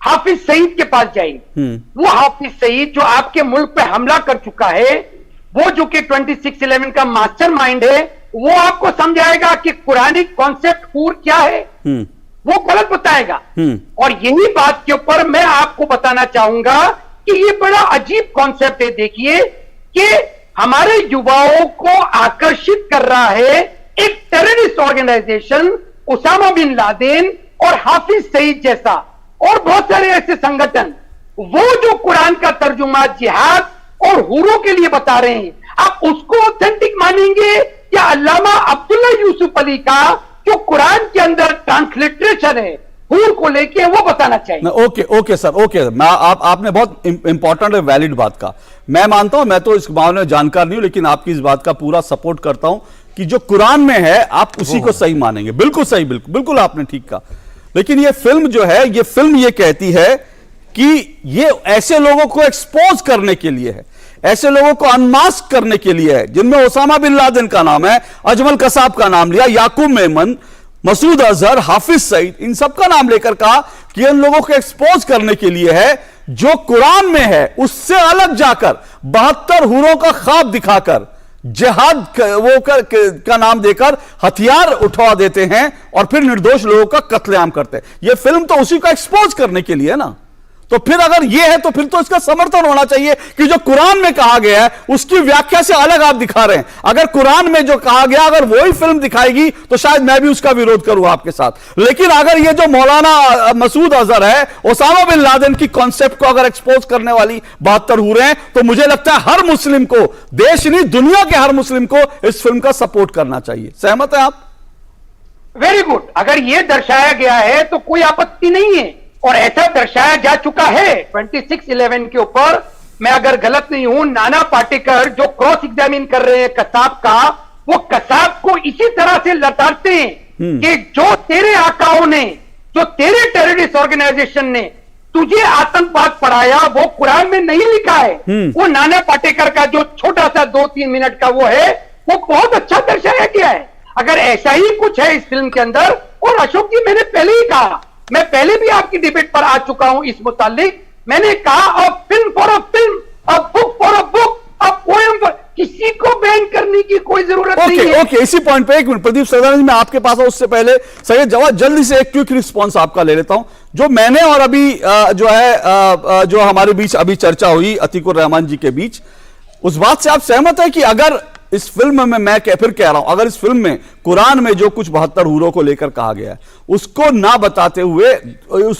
हाफिज सईद के पास जाएंगे? वो हाफिज सईद जो आपके मुल्क पे हमला कर चुका है, वो जो कि 26/11 का मास्टरमाइंड है, वो आपको समझाएगा कि पुरानी कॉन्सेप्ट हूर क्या है, वो गलत बताएगा। और यही बात के ऊपर मैं आपको बताना चाहूंगा कि ये बड़ा अजीब कॉन्सेप्ट है। देखिए कि हमारे युवाओं को आकर्षित कर रहा है एक terrorist organization, Osama bin Laden और हाफिज सईद जैसा और बहुत सारे ऐसे संगठन, वो जो कुरान का तर्जुमा जिहाद और हुरों के लिए बता रहे हैं, आप उसको ऑथेंटिक मानेंगे या अल्लामा अब्दुल्ला यूसुफ अली का जो कुरान के अंदर ट्रांसलिटरेशन है हूर को लेके, वो बताना चाहिए। Okay sir, okay. मैं आपने बहुत इंपॉर्टेंट और वैलिड बात का, मैं मानता हूं, मैं तो इस मामले में जानकार नहीं हूं, लेकिन आपकी इस बात का पूरा सपोर्ट करता हूं कि जो कुरान में है आप उसी को सही मानेंगे। बिल्कुल सही, बिल्कुल आपने ठीक कहा। लेकिन ये फिल्म जो है, ये फिल्म ये कहती है कि ये ऐसे लोगों को एक्सपोज करने के लिए है, ऐसे लोगों को अनमास्क करने के लिए है, जिनमें ओसामा बिन लादेन का नाम है, अजमल कसाब का नाम लिया, याकूब मेमन, मसूद अजहर, हाफिज सईद, इन सबका नाम लेकर कहा कि इन लोगों को एक्सपोज करने के लिए है। जो कुरान में है उससे अलग जाकर 72 हूरों का ख्वाब दिखाकर जिहाद का नाम देकर हथियार उठवा देते हैं और फिर निर्दोष लोगों का कत्लेआम करते हैं। यह फिल्म तो उसी को एक्सपोज करने के लिए है ना। तो फिर अगर यह है तो फिर तो इसका समर्थन होना चाहिए कि जो कुरान में कहा गया है उसकी व्याख्या से अलग आप दिखा रहे हैं। अगर कुरान में जो कहा गया अगर वही फिल्म दिखाएगी तो शायद मैं भी उसका विरोध करूं आपके साथ। लेकिन अगर ये जो मौलाना मसूद अजहर है, ओसामा बिन लादेन की कॉन्सेप्ट को अगर एक्सपोज करने वाली 72 हूरें हैं, तो मुझे लगता है हर मुस्लिम को, देश नहीं दुनिया के हर मुस्लिम को इस फिल्म का सपोर्ट करना चाहिए। सहमत है आप? Very good. अगर यह दर्शाया गया है तो कोई आपत्ति नहीं है, और ऐसा दर्शाया जा चुका है 26/11 के ऊपर। मैं अगर गलत नहीं हूं, नाना पाटेकर जो क्रॉस एग्जामिन कर रहे हैं कसाब का, वो कसाब को इसी तरह से लताड़ते हैं कि जो तेरे आकाओं ने, जो तेरे टेररिस्ट ऑर्गेनाइजेशन ने तुझे आतंकवाद पढ़ाया वो कुरान में नहीं लिखा है। वो नाना पाटेकर का जो छोटा सा 2-3 मिनट का वो है, वो बहुत अच्छा दर्शाया गया है। अगर ऐसा ही कुछ है इस फिल्म के अंदर, और अशोक जी मैंने पहले ही कहा, मैं पहले भी आपकी डिबेट पर आ चुका हूं इस मुतालिक, मैंने कहा a film for a film, a book for a book, a poem for, किसी को बैन करने की कोई जरूरत नहीं है। ओके, इसी पॉइंट पे एक मिनट प्रदीप सरदार जी, मैं आपके पास हूं, उससे पहले सैयद जवाद जल्दी से एक क्विक रिस्पांस आपका ले लेता हूं। जो मैंने और अभी जो है जो हमारे बीच अभी चर्चा हुई अतीकुर रहमान जी के बीच, उस बात से आप सहमत है कि अगर इस फिल्म में, मैं फिर कह रहा हूं, अगर इस फिल्म में कुरान में जो कुछ 72 हूरों को लेकर कहा गया है उसको ना बताते हुए,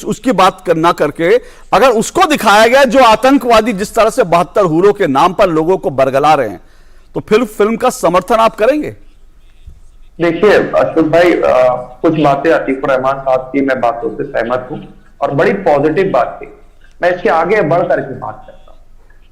उसकी बात ना करके अगर उसको दिखाया गया जो आतंकवादी जिस तरह से 72 हूरों के नाम पर लोगों को बरगला रहे हैं, तो फिर फिल्म का समर्थन आप करेंगे? देखिए अशोक भाई, कुछ बातें अतीकुर रहमान साहब की मैं बातों से सहमत हूं और बड़ी पॉजिटिव बात थी। मैं इसके आगे बढ़ करके बात करता हूं।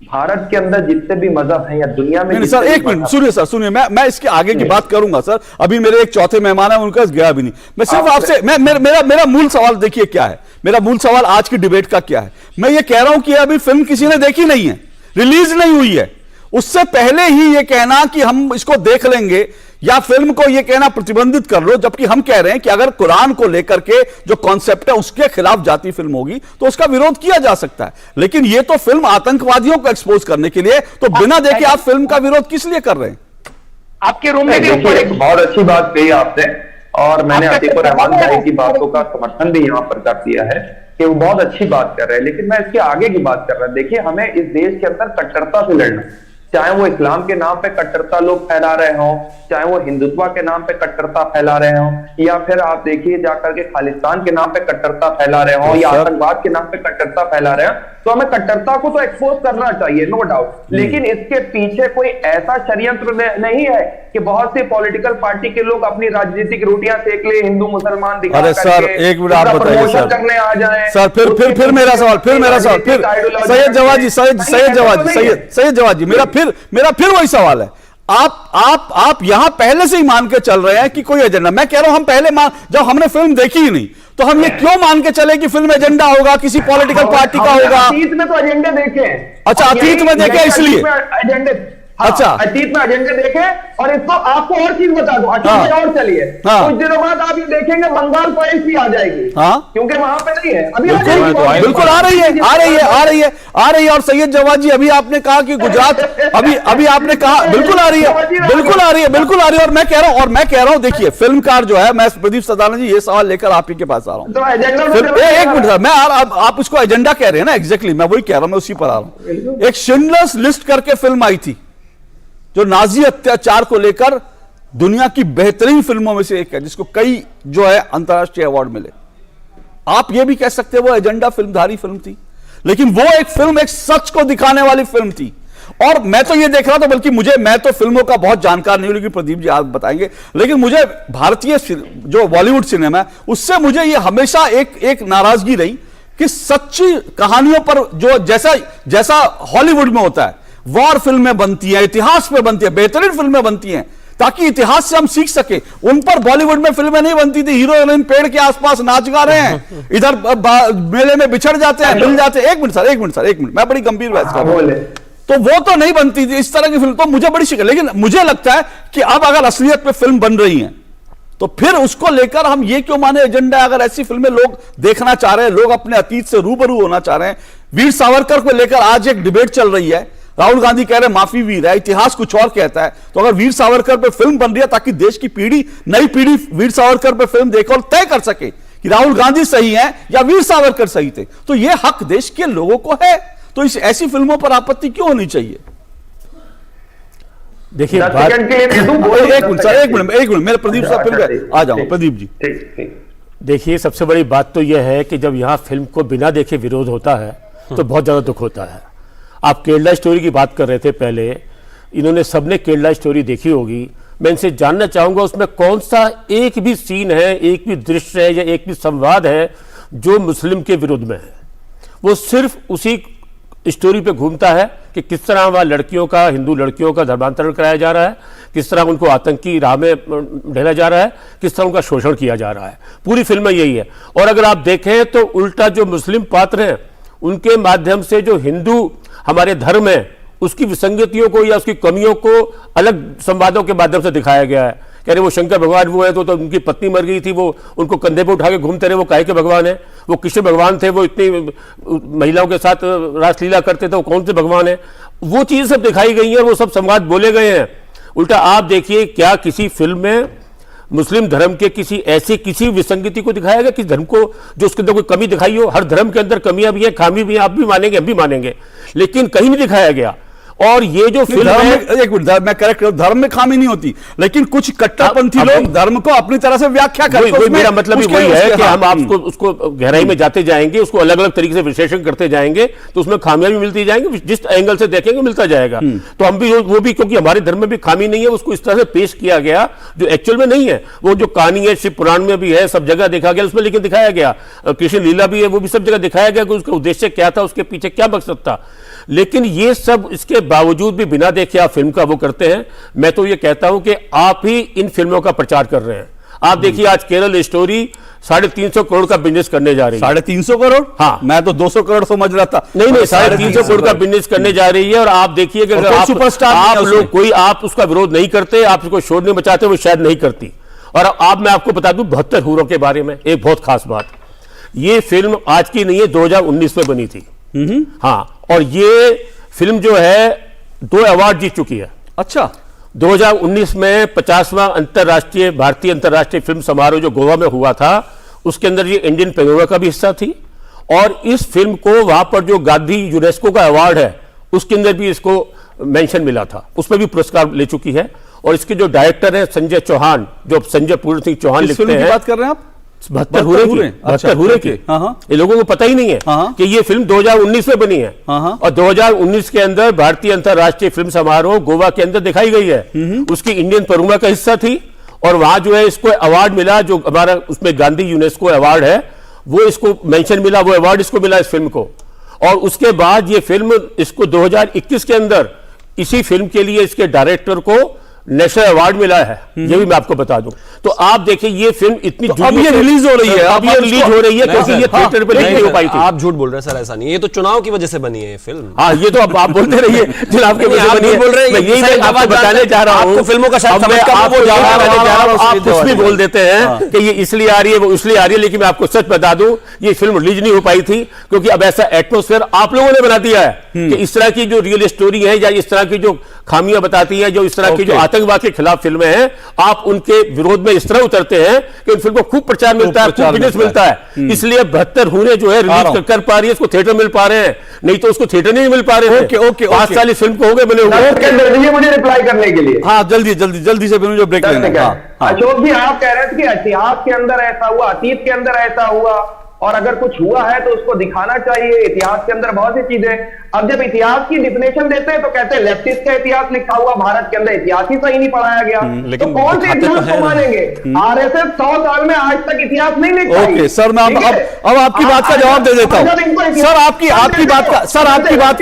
भारत के अंदर जितने भी मजहब हैं या दुनिया में, सर एक मिनट सुनिए, सर सुनिए, मैं इसके आगे की बात करूंगा सर। अभी मेरे एक चौथे मेहमान है, उनका गया भी नहीं। मैं सिर्फ आपसे, मेरा मूल सवाल देखिए क्या है, मेरा मूल सवाल आज की डिबेट का क्या है। मैं ये कह रहा हूं कि अभी फिल्म किसी ने देखी नहीं है, रिलीज नहीं हुई है, उससे पहले ही ये कहना कि हम इसको देख लेंगे या फिल्म को ये कहना प्रतिबंधित कर लो, जबकि हम कह रहे हैं कि अगर कुरान को लेकर के जो कॉन्सेप्ट है उसके खिलाफ जाती फिल्म होगी तो उसका विरोध किया जा सकता है। लेकिन ये तो फिल्म आतंकवादियों को एक्सपोज करने के लिए, तो बिना देखे आप फिल्म का विरोध किस लिए कर रहे हैं? आपके रूम में भी एक बहुत अच्छी बात कही आपने, और मैंने अतीकुर रहमान भाई की बातों का समर्थन भी यहाँ पर कर दिया है कि वो बहुत अच्छी बात कर रहे हैं। लेकिन मैं इसके आगे की बात कर रहा हूं। देखिए, हमें इस देश के अंदर कट्टरता से लड़ना, चाहे वो इस्लाम के नाम पे कट्टरता लोग फैला रहे हों, चाहे वो हिंदुत्व के नाम पे कट्टरता फैला रहे हों, या फिर आप देखिए जाकर के खालिस्तान के नाम पे कट्टरता फैला रहे हों, या आतंकवाद के नाम पे कट्टरता फैला रहे हो, तो हमें कट्टरता को तो एक्सपोज करना चाहिए, नो डाउट। लेकिन इसके पीछे कोई ऐसा षड्यंत्र नहीं है कि बहुत से पॉलिटिकल पार्टी के लोग अपनी राजनीतिक रोटियां सेक ले, हिंदू मुसलमान दिखा करके सर एक मिनट आप बताइए सर, करने आ जाए सर। फिर मेरा सवाल, सैयद जवाद जी, मेरा फिर वही सवाल है। आप यहां पहले से ही मान के चल रहे हैं कि कोई एजेंडा। मैं कह रहा हूं हम पहले जब हमने फिल्म देखी ही नहीं तो हम ये क्यों मान के चले कि फिल्म एजेंडा होगा, किसी पॉलिटिकल पार्टी का होगा? अतीत में तो एजेंडे देखे। अच्छा, अतीत में देखे इसलिए एजेंडे, अच्छा अतीत में एजेंडे देखे। और इसको आपको और चीज बता दो, अतीत में और चलिए, कुछ दिनों बाद आप ये देखेंगे बंगाल फाइल्स भी आ जाएगी, क्योंकि वहां पे नहीं है अभी। बिल्कुल आ रही है। और सैयद जवाद जी, अभी आपने कहा कि गुजरात, अभी आपने कहा बिल्कुल आ रही है। और मैं कह रहा हूं देखिए, फिल्मकार जो है, मैं प्रदीप सदाना जी ये सवाल लेकर आप ही के पास आ रहा हूं। एक मिनट सर, मैं आप उसको एजेंडा कह रहे हैं ना, एग्जैक्टली मैं वही कह रहा हूं, मैं उसी पर आ रहा हूं। एक शिंडलर्स लिस्ट करके फिल्म आई थी जो नाजी अत्याचार को लेकर दुनिया की बेहतरीन फिल्मों में से एक है, जिसको कई जो है अंतर्राष्ट्रीय अवार्ड मिले। आप ये भी कह सकते हैं वो एजेंडा फिल्मधारी फिल्म थी, लेकिन वो एक फिल्म एक सच को दिखाने वाली फिल्म थी। और मैं तो ये देख रहा था, बल्कि मैं तो फिल्मों का बहुत जानकार नहीं हूं, लेकिन प्रदीप जी आप बताएंगे। लेकिन मुझे भारतीय जो बॉलीवुड सिनेमा है उससे मुझे ये हमेशा एक नाराजगी रही कि सच्ची कहानियों पर जो जैसा हॉलीवुड में होता है, वॉर फिल्में बनती हैं, इतिहास पे बनती है, बेहतरीन फिल्में बनती हैं ताकि इतिहास से हम सीख सके, उन पर बॉलीवुड में फिल्में नहीं बनती थी। हीरो हीरोइन पेड़ के आसपास नाच गा रहे हैं, इधर मेले में बिछड़ जाते हैं, मिल जाते हैं। एक मिनट, मैं बड़ी गंभीर बहस कर रहा हूं। तो वो तो नहीं बनती थी इस तरह की फिल्म, तो मुझे बड़ी शिकायत। लेकिन मुझे लगता है कि अब अगर असलियत पे फिल्म बन रही है तो फिर उसको लेकर हम ये क्यों माने एजेंडा? अगर ऐसी फिल्में लोग देखना चाह रहे हैं, लोग अपने अतीत से रूबरू होना चाह रहे हैं। वीर सावरकर को लेकर आज एक डिबेट चल रही है, राहुल गांधी कह रहे हैं माफी वीर है, इतिहास कुछ और कहता है। तो अगर वीर सावरकर पे फिल्म बन रही है ताकि देश की पीढ़ी, नई पीढ़ी वीर सावरकर पे फिल्म देखे और तय कर सके कि राहुल गांधी सही है या वीर सावरकर सही थे, तो यह हक देश के लोगों को है। तो इस ऐसी फिल्मों पर आपत्ति क्यों होनी चाहिए? देखिए एक मिनट मेरे प्रदीप साहब फिर आ जाऊंगा। प्रदीप जी, देखिए, सबसे बड़ी बात तो यह है कि जब यहाँ फिल्म को बिना देखे विरोध होता है तो बहुत ज्यादा दुख होता है। आप केरला स्टोरी की बात कर रहे थे पहले, इन्होंने सबने केरला स्टोरी देखी होगी। मैं इनसे जानना चाहूंगा उसमें कौन सा एक भी सीन है, एक भी दृश्य है या एक भी संवाद है जो मुस्लिम के विरुद्ध में है। वो सिर्फ उसी स्टोरी पे घूमता है कि किस तरह वहाँ लड़कियों का, हिंदू लड़कियों का धर्मांतरण कराया जा रहा है, किस तरह उनको आतंकी राह में ढेला जा रहा है, किस तरह उनका शोषण किया जा रहा है। पूरी फिल्म में यही है। और अगर आप देखें तो उल्टा जो मुस्लिम पात्र हैं उनके माध्यम से जो हिंदू हमारे धर्म है उसकी विसंगतियों को या उसकी कमियों को अलग संवादों के माध्यम से दिखाया गया है। कह रहे वो शंकर भगवान वो है तो उनकी पत्नी मर गई थी, वो उनको कंधे पे उठा के घूमते रहे, वो काहे के भगवान है? वो कृष्ण भगवान थे, वो इतनी महिलाओं के साथ रासलीला करते थे, वो कौन से भगवान है? वो चीज़ सब दिखाई गई है, वो सब संवाद बोले गए हैं। उल्टा आप देखिए, क्या किसी फिल्म में मुस्लिम धर्म के किसी विसंगति को दिखाया गया, किसी धर्म को जो उसके अंदर कोई कमी दिखाई हो? हर धर्म के अंदर कमियां भी हैं, खामी भी हैं, आप भी मानेंगे, हम भी मानेंगे, लेकिन कहीं नहीं दिखाया गया। और ये जो फिल्म है, एक मिनट मैं करेक्ट, धर्म में खामी नहीं होती, लेकिन कुछ कट्टरपंथी लोग धर्म को अपनी तरह से व्याख्या करते हैं। मेरा मतलब ही वही है कि हम आपको उसको गहराई में जाते जाएंगे, उसको अलग अलग तरीके से विश्लेषण करते जाएंगे तो उसमें खामियां भी मिलती जाएंगी, जिस एंगल से देखेंगे मिलता जाएगा। तो हम भी वो भी, क्योंकि हमारे धर्म में भी खामी नहीं है, उसको इस तरह से पेश किया गया जो एक्चुअल में नहीं है। वो जो कहानी है शिव पुराण में भी है, सब जगह देखा गया उसमें, लेकिन दिखाया गया कृष्ण लीला भी है, वो भी सब जगह दिखाया गया कि उसका उद्देश्य क्या था, उसके पीछे क्या मकसद था। लेकिन ये सब इसके बावजूद भी बिना देखे आप फिल्म का वो करते हैं। मैं तो ये कहता हूं कि आप ही इन फिल्मों का प्रचार कर रहे हैं। आप देखिए, आज केरल स्टोरी 350 करोड़ का बिजनेस करने जा रही है। 350 करोड़? हाँ, मैं तो 200 करोड़ समझ रहा था। नहीं, 350 करोड़ का बिजनेस करने जा रही है। और आप देखिए कि अगर आप लोग कोई आप उसका विरोध नहीं करते, आप उसको शोर नहीं मचाते, वो शायद नहीं करती। और मैं आपको बता दूं 72 हूरों के बारे में एक बहुत खास बात, ये फिल्म आज की नहीं है, 2019 में बनी थी। हाँ, और ये फिल्म जो है 2 अवार्ड जीत चुकी है। अच्छा, 2019 में 50वां भारतीय अंतर्राष्ट्रीय फिल्म समारोह जो गोवा में हुआ था, उसके अंदर ये इंडियन पैनोरमा का भी हिस्सा थी। और इस फिल्म को वहां पर जो गांधी यूनेस्को का अवार्ड है उसके अंदर भी इसको मेंशन मिला था, उसमें भी पुरस्कार ले चुकी है। और इसके जो डायरेक्टर है संजय चौहान, जो संजय पूर्ण सिंह चौहान लिखते हैं। बात कर रहे हैं आप 72 हुरे की। ये लोगों को पता ही नहीं है कि ये फिल्म 2019 में बनी है। और 2019 के अंदर भारतीय अंतर्राष्ट्रीय फिल्म समारोह गोवा के अंदर दिखाई गई है, उसकी इंडियन पैनोरमा का हिस्सा थी। और वहां जो है इसको अवार्ड मिला, जो हमारा उसमें गांधी यूनेस्को अवार्ड है, वो इसको मेंशन मिला, वो अवार्ड इसको मिला इस फिल्म को। और उसके बाद ये फिल्म इसको 2021 के अंदर इसी फिल्म के लिए इसके डायरेक्टर को नेशनल अवार्ड मिला है, ये भी मैं आपको बता दूं। तो आप देखिए, ये फिल्म इतनी तो अब ये रिलीज हो रही है, अब ये रिलीज हो रही है क्योंकि ये थिएटर पे नहीं हो पाई थी। आप झूठ बोल रहे हैं सर, ऐसा नहीं है, ये तो चुनाव की वजह से बनी है ये फिल्म। हाँ, ये तो अब आप बोलते रहिए चुनाव की वजह से बनी है, बोल रहे हैं, यही मैं आपको बताने जा रहा हूँ। आपको फिल्मों का शायद समझ का आपको आप कुछ भी बोल देते हैं कि ये इसलिए आ रही है, वो इसलिए आ रही है, लेकिन मैं आपको सच बता दूं, ये फिल्म रिलीज नहीं हो पाई थी क्योंकि अब ऐसा एटमोस्फेयर आप लोगों ने बना दिया है कि इस तरह की जो रियल स्टोरी है या इस तरह की जो खामियां बताती हैं, जो इस तरह की जो आतंकवाद के खिलाफ फिल्में हैं, आप उनके विरोध में इस तरह उतरते हैं कि उन फिल्म को खूब प्रचार मिलता है, खूब बिजनेस मिलता है। इसलिए 72 हुरे जो है रिलीज कर पा रही है, उसको थिएटर मिल पा रहे हैं, नहीं तो उसको थिएटर नहीं मिल पा रहे हैं। 5 साल इस फिल्म को हो गए बने हुए। मुझे रिप्लाई करने के लिए हाँ, जल्दी से जो ब्रेक लेंगे। अशोक जी, आप कह रहे थे कि इतिहास के अंदर ऐसा हुआ, अतीत के अंदर ऐसा हुआ, और अगर कुछ हुआ है तो उसको दिखाना चाहिए। इतिहास के अंदर बहुत सी चीजें, अब जब इतिहास की डिफिनेशन देते हैं तो कहते हैं लेफ्टिस्ट का इतिहास लिखा हुआ, भारत के अंदर इतिहास ही सही नहीं पढ़ाया गया। तो कौन से इतिहास को मानेंगे? आरएसएस 100 साल में आज तक इतिहास नहीं लिखा। ओके सर, मैं अब आपकी बात का जवाब दे देता हूँ। सर आपकी बात का सर आपकी बात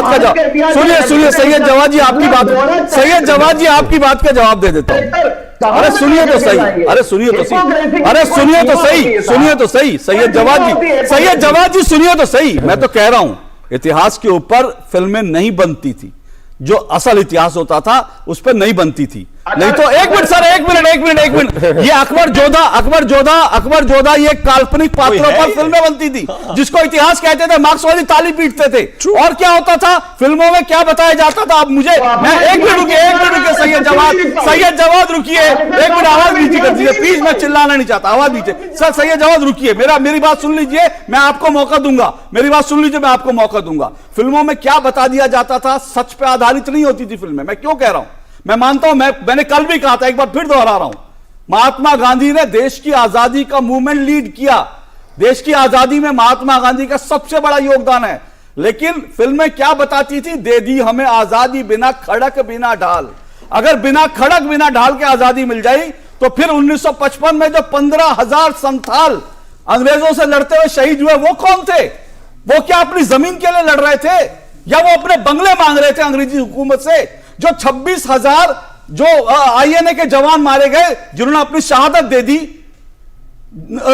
का जवाब सुनिए सैयद जवाद जी, आपकी बात सैयद जवाद जी आपकी बात का जवाब दे देता हूँ। अरे सुनिए तो सही, सुनिए तो सही सैयद जवाद जी सुनिए तो सही। मैं तो कह रहा हूं इतिहास के ऊपर फिल्में नहीं बनती थी, जो असल इतिहास होता था उस पर नहीं बनती थी। नहीं तो एक मिनट सर, एक मिनट ये अकबर जोधा ये काल्पनिक पात्रों पर फिल्में बनती थी, जिसको इतिहास कहते थे, मार्क्सवादी ताली पीटते थे। और क्या होता था फिल्मों में, क्या बताया जाता था? अब मुझे मैं एक मिनट रुकिए सैयद जवाद रुकिए, एक मिनट आवाज नीचे कर दीजिए प्लीज, मैं चिल्लाना नहीं चाहता, आवाज नीचे। सर सैयद जवाद रुकिए, मेरी बात सुन लीजिए, मैं आपको मौका दूंगा, मेरी बात सुन लीजिए, मैं आपको मौका दूंगा। फिल्मों में क्या बता दिया जाता था? सच पे आधारित नहीं होती थी फिल्में। मैं क्यों कह रहा हूं? मैं मानता हूं, मैंने कल भी कहा था, एक बार फिर दोहरा रहा हूं, महात्मा गांधी ने देश की आजादी का मूवमेंट लीड किया। देश की आजादी में महात्मा गांधी का सबसे बड़ा योगदान है। लेकिन फिल्में क्या बताती थी? दे दी हमें आजादी बिना खड़क बिना ढाल। अगर बिना खड़क बिना ढाल के आजादी मिल जाई तो फिर 1955 में जो 15,000 संथाल अंग्रेजों से लड़ते हुए शहीद हुए, वो कौन थे? वो क्या अपनी जमीन के लिए लड़ रहे थे, या वो अपने बंगले मांग रहे थे अंग्रेजी हुकूमत से? जो 26,000 जो आईएनए के जवान मारे गए, जिन्होंने अपनी शहादत दे दी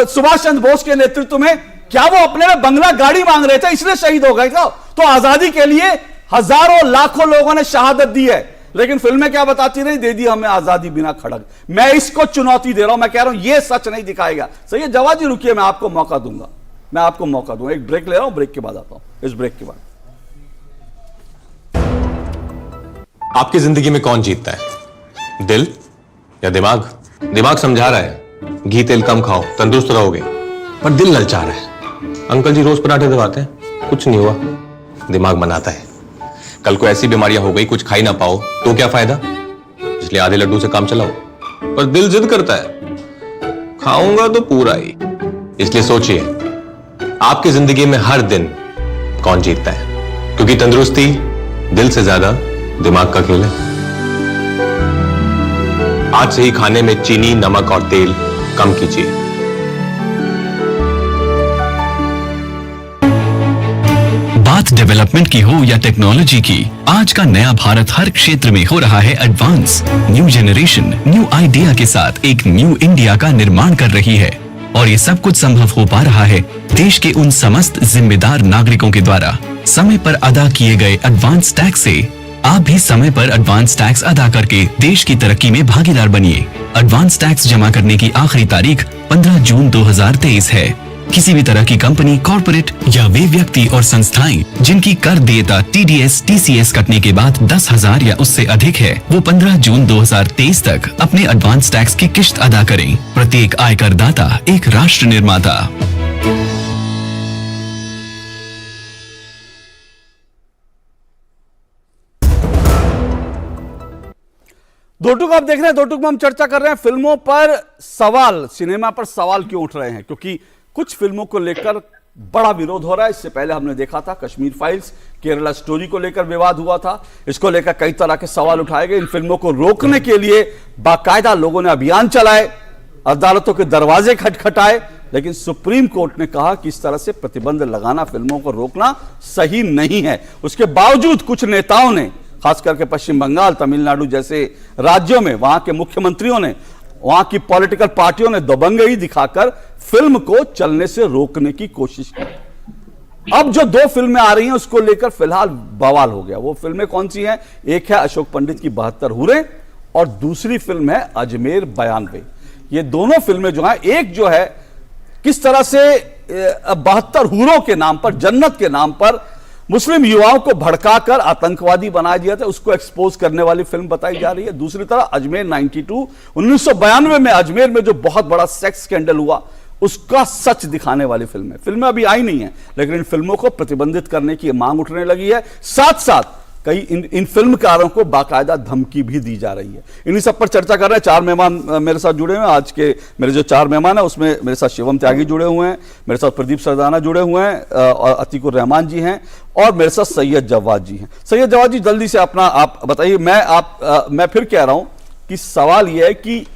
सुभाष चंद्र बोस के नेतृत्व में, क्या वो अपने में बंगला गाड़ी मांग रहे थे इसलिए शहीद हो गए? तो आजादी के लिए हजारों लाखों लोगों ने शहादत दी है, लेकिन फिल्में क्या बताती रही? दे दी हमें आजादी बिना खड़क। मैं इसको चुनौती दे रहा हूं, मैं कह रहा हूं यह सच नहीं दिखाएगा। सही है जवाद जी, रुकिए, मैं आपको मौका दूंगा, एक ब्रेक ले रहा हूं, ब्रेक के बाद आता हूं। इस ब्रेक के बाद आपकी जिंदगी में कौन जीतता है, दिल या दिमाग? दिमाग समझा रहा है घी तेल कम खाओ, तंदुरुस्त रहोगे, पर दिल ललचा रहा है। अंकल जी रोज पराठे दबाते हैं, कुछ नहीं हुआ, दिमाग बनाता है। कल को ऐसी बीमारियां हो गई कुछ खा ही ना पाओ तो क्या फायदा? इसलिए आधे लड्डू से काम चलाओ। पर दिल जिद करता है, खाऊंगा तो पूरा ही। इसलिए सोचिए आपकी जिंदगी में हर दिन कौन जीतता है, क्योंकि तंदुरुस्ती दिल से ज्यादा दिमाग का खेल है। आज से ही खाने में चीनी, नमक और तेल कम कीजिए। बात डेवलपमेंट की हो या टेक्नोलॉजी की, आज का नया भारत हर क्षेत्र में हो रहा है advance. New generation new idea के साथ एक न्यू इंडिया का निर्माण कर रही है, और ये सब कुछ संभव हो पा रहा है देश के उन समस्त जिम्मेदार नागरिकों के द्वारा। समय पर अदा किए गए एडवांस टैक्स से आप भी समय पर एडवांस टैक्स अदा करके देश की तरक्की में भागीदार बनिए। एडवांस टैक्स जमा करने की आखिरी तारीख 15 जून 2023 है। किसी भी तरह की कंपनी, कॉर्पोरेट या वे व्यक्ति और संस्थाएं जिनकी कर देयता TDS, TCS कटने के बाद 10,000 या उससे अधिक है, वो 15 जून 2023 तक अपने एडवांस टैक्स की किश्त अदा करें। प्रत्येक आयकर दाता एक राष्ट्र निर्माता। दो टूक आप देख रहे हैं, दो टूक में हम चर्चा कर रहे हैं फिल्मों पर सवाल, सिनेमा पर सवाल क्यों उठ रहे हैं, क्योंकि कुछ फिल्मों को लेकर बड़ा विरोध हो रहा है। इससे पहले हमने देखा था कश्मीर फाइल्स, केरला स्टोरी को लेकर विवाद हुआ था, इसको लेकर कई तरह के सवाल उठाए गए। इन फिल्मों को रोकने के लिए बाकायदा लोगों ने अभियान चलाए, अदालतों के दरवाजे खटखटाए, लेकिन सुप्रीम कोर्ट ने कहा कि इस तरह से प्रतिबंध लगाना, फिल्मों को रोकना सही नहीं है। उसके बावजूद कुछ नेताओं ने, खास करके पश्चिम बंगाल, तमिलनाडु जैसे राज्यों में, वहां के मुख्यमंत्रियों ने, वहां की पॉलिटिकल पार्टियों ने दबंगई दिखाकर फिल्म को चलने से रोकने की कोशिश की। अब जो दो फिल्में आ रही हैं उसको लेकर फिलहाल बवाल हो गया। वो फिल्में कौन सी हैं? एक है अशोक पंडित की 72 हूरें और दूसरी फिल्म है अजमेर 92। ये दोनों फिल्में जो हैं, एक जो है किस तरह से 72 हूरों के नाम पर, जन्नत के नाम पर मुस्लिम युवाओं को भड़काकर आतंकवादी बनाया दिया था, उसको एक्सपोज करने वाली फिल्म बताई जा रही है। दूसरी तरफ अजमेर 92, 1992 में अजमेर में जो बहुत बड़ा सेक्स स्कैंडल हुआ उसका सच दिखाने वाली फिल्म है। फिल्में अभी आई नहीं है, लेकिन इन फिल्मों को प्रतिबंधित करने की मांग उठने लगी है। साथ साथ कई इन फिल्मकारों को बाकायदा धमकी भी दी जा रही है। इन्हीं सब पर चर्चा कर रहे हैं। चार मेहमान मेरे साथ जुड़े हुए हैं। आज के मेरे जो चार मेहमान हैं उसमें मेरे साथ शिवम त्यागी जुड़े हुए हैं, मेरे साथ प्रदीप सरदाना जुड़े हुए हैं, और अतीकुर रहमान जी हैं, और मेरे साथ सैयद जवाद जी हैं। सैयद जवाद जी, जल्दी से अपना आप बताइए। मैं फिर कह रहा हूं कि सवाल यह है कि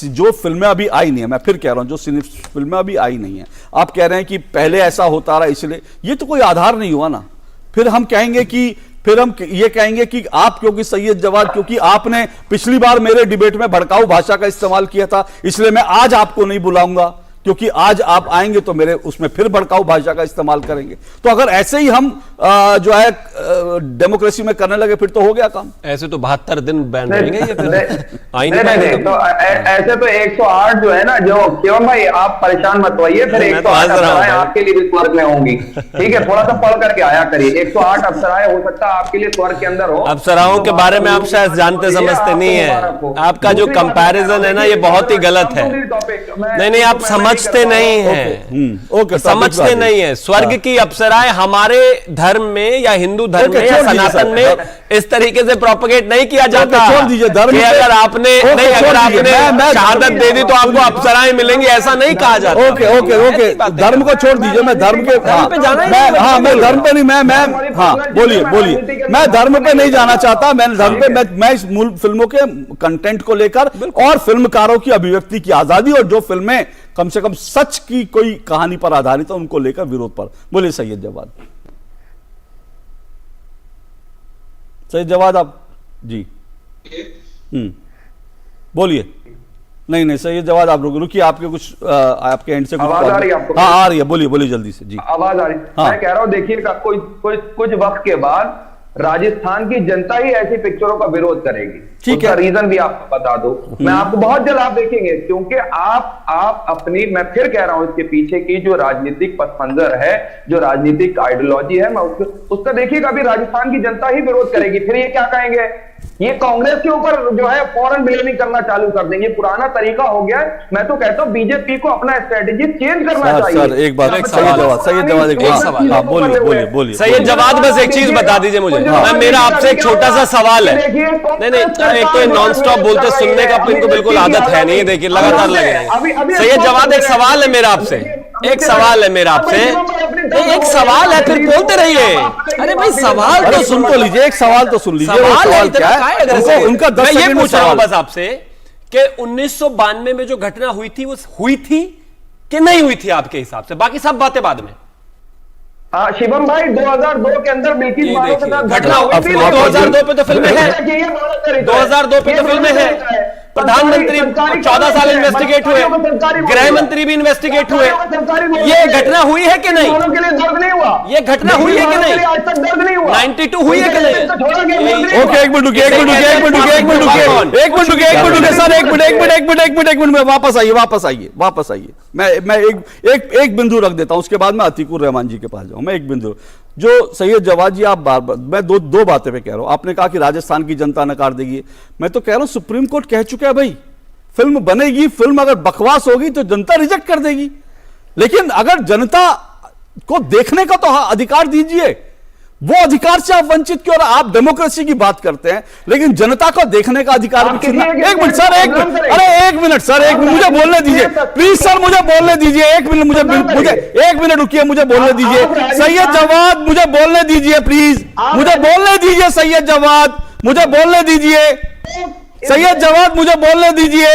जो फिल्में अभी आई नहीं है, मैं फिर कह रहा हूं जो फिल्में अभी आई नहीं है, आप कह रहे हैं कि पहले ऐसा होता रहा इसलिए, ये तो कोई आधार नहीं हुआ ना। फिर हम ये कहेंगे कि आप, क्योंकि सैयद जवाद, क्योंकि आपने पिछली बार मेरे डिबेट में भड़काऊ भाषा का इस्तेमाल किया था, इसलिए मैं आज आपको नहीं बुलाऊंगा, क्योंकि आज आप आएंगे तो मेरे उसमें फिर भड़काऊ भाषा का इस्तेमाल करेंगे। तो अगर ऐसे ही हम जो है डेमोक्रेसी में करने लगे फिर तो हो गया काम। ऐसे तो 72 दिन बैन रहेंगे ये फिर नहीं, तो ऐसे तो 108 जो है ना, जो केवल भाई आप परेशान मत होइए, फिर 108 अप्सराएं आपके लिए भी स्वर्ग में होंगी, ठीक है, थोड़ा सा पढ़ करके आया करिए। 108 अप्सराएं हो सकता है आपके लिए स्वर्ग के अंदर हो। अप्सराओं के बारे में आप शायद जानते समझते नहीं है, आपका जो कंपैरिजन है ना ये बहुत ही गलत है। नहीं, आप समझते नहीं है, समझते नहीं है। स्वर्ग की अप्सराएं हमारे धर्म में या हिंदू धर्म में या सनातन में इस तरीके से प्रोपेगेट नहीं किया जाता। छोड़ दीजिए धर्म, अगर आपने शहादत दे दी तो आपको अप्सराएं मिलेंगी, ऐसा नहीं कहा जाता। ओके धर्म को छोड़ दीजिए, मैं धर्म के मैं धर्म पे नहीं, मैं बोलिए मैं धर्म पे नहीं जाना चाहता। मैं धर्म पे मैं इस मूल फिल्मों के कंटेंट को लेकर और फिल्मकारों की अभिव्यक्ति की आजादी और जो फिल्में कम से कम सच की कोई कहानी पर आधारित है उनको लेकर विरोध पर। बोलिए सैयद जवाद। सैयद जवाद आप जी बोलिए। नहीं सैयद जवाद आप रुकिए, आपके कुछ आपके एंड से कुछ आवाज आ रही है आपको? हाँ आ रही है, बोलिए जल्दी से जी। आवाज आ रही है? हाँ। मैं कह रहा हूं देखिएगा, कुछ वक्त के बाद राजस्थान की जनता ही ऐसी पिक्चरों का विरोध करेगी। ठीक है, रीजन भी आपको बता दो, मैं आपको बहुत जल्द आप देखेंगे, क्योंकि आप अपनी, मैं फिर कह रहा हूं, इसके पीछे की जो राजनीतिक पस मंजर है, जो राजनीतिक आइडियोलॉजी है, मैं उसका देखिएगा अभी राजस्थान की जनता ही विरोध करेगी। फिर ये क्या कहेंगे, ये कांग्रेस के ऊपर जो है फॉरेन ब्लेमिंग करना चालू कर देंगे। पुराना तरीका हो गया है। मैं तो कहता हूं बीजेपी को अपना स्ट्रेटेजी चेंज करना चाहिए। सर एक बात, सैयद जवाद एक सवाल, बोलिए सैयद जवाद बस एक चीज बता दीजिए मुझे, मेरा आपसे एक छोटा सा सवाल है। नहीं एक तो नॉन स्टॉप बोलते सुनने का इनको बिल्कुल आदत है नहीं, देखिए लगातार लगे हैं। सैयद जवाद एक सवाल है मेरा आपसे, एक सवाल है मेरा आपसे, एक सवाल है, फिर बोलते रहिए। अरे भाई सवाल तो सुन तो लीजिए, एक सवाल तो सुन लीजिए। सवाल क्या है उनका? मैं ये पूछ रहा हूं बस आपसे कि 1992 में जो घटना हुई थी वो हुई थी कि नहीं हुई थी आपके हिसाब से? बाकी सब बातें बाद में। शिवम भाई 2002 के अंदर बिल्किस बानो के साथ घटना हुई थी, 2002 पे तो फिल्में हैं, 2002 पे तो फिल्में हैं। प्रधानमंत्री 14 साल इन्वेस्टिगेट हुए, गृह मंत्री भी इन्वेस्टिगेट हुए। ये घटना हुई है कि नहीं? ये घटना हुई है कि नहीं? 92 हुई है कि नहीं? ओके एक मिनट रुकिए सर, एक मिनट वापस आइए। मैं एक बिंदु रख देता हूं, उसके बाद मैं अतीकुर रहमान जी के पास जाऊं। मैं एक बिंदु जो सैयद जवाद जी आप बार मैं दो बातें पे कह रहा हूं। आपने कहा कि राजस्थान की जनता नकार देगी, मैं तो कह रहा हूं सुप्रीम कोर्ट कह चुका है भाई, फिल्म बनेगी, फिल्म अगर बकवास होगी तो जनता रिजेक्ट कर देगी। लेकिन अगर जनता को देखने का तो अधिकार दीजिए, वो अधिकार से आप वंचित क्यों? आप डेमोक्रेसी की बात करते हैं लेकिन जनता को देखने का अधिकार एक मिनट सर, एक मिनट सर, मुझे बोलने दीजिए प्लीज सर, मुझे बोलने दीजिए एक मिनट, मुझे एक मिनट रुकिए, मुझे बोलने दीजिए। सैयद जवाद मुझे बोलने दीजिए प्लीज, मुझे बोलने दीजिए। सैयद जवाद मुझे बोलने दीजिए, सैयद जवाद मुझे बोलने दीजिए,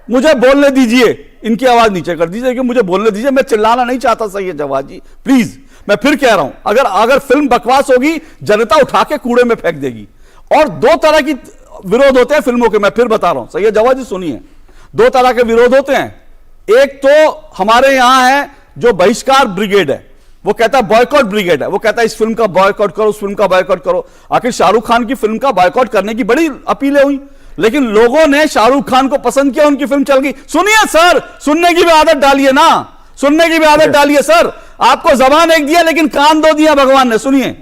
मुझे बोलने दीजिए। इनकी आवाज नीचे कर दीजिए कि मुझे बोलने दीजिए, मैं चिल्लाना नहीं चाहता। सैयद जवाद जी प्लीज, मैं फिर कह रहा हूं, अगर फिल्म बकवास होगी जनता उठा के कूड़े में फेंक देगी। और दो तरह की विरोध होते हैं फिल्मों के, मैं फिर बता रहा हूं। सैयद जवाद जी सुनिए, दो तरह के विरोध होते हैं। एक तो हमारे यहां है जो बहिष्कार ब्रिगेड है, वो कहता है बॉयकॉट ब्रिगेड है, वो कहता है इस फिल्म का बॉयकॉट करो, उस फिल्म का बॉयकॉट करो। आखिर शाहरुख खान की फिल्म का बॉयकॉट करने की बड़ी अपीलें हुई, लेकिन लोगों ने शाहरुख खान को पसंद किया, उनकी फिल्म चल गई। सुनिए सर, सुनने की भी आदत डालिए ना, सुनने की भी आदत डालिए सर। आपको जबान एक दिया लेकिन कान दो दिया भगवान ने। सुनिए,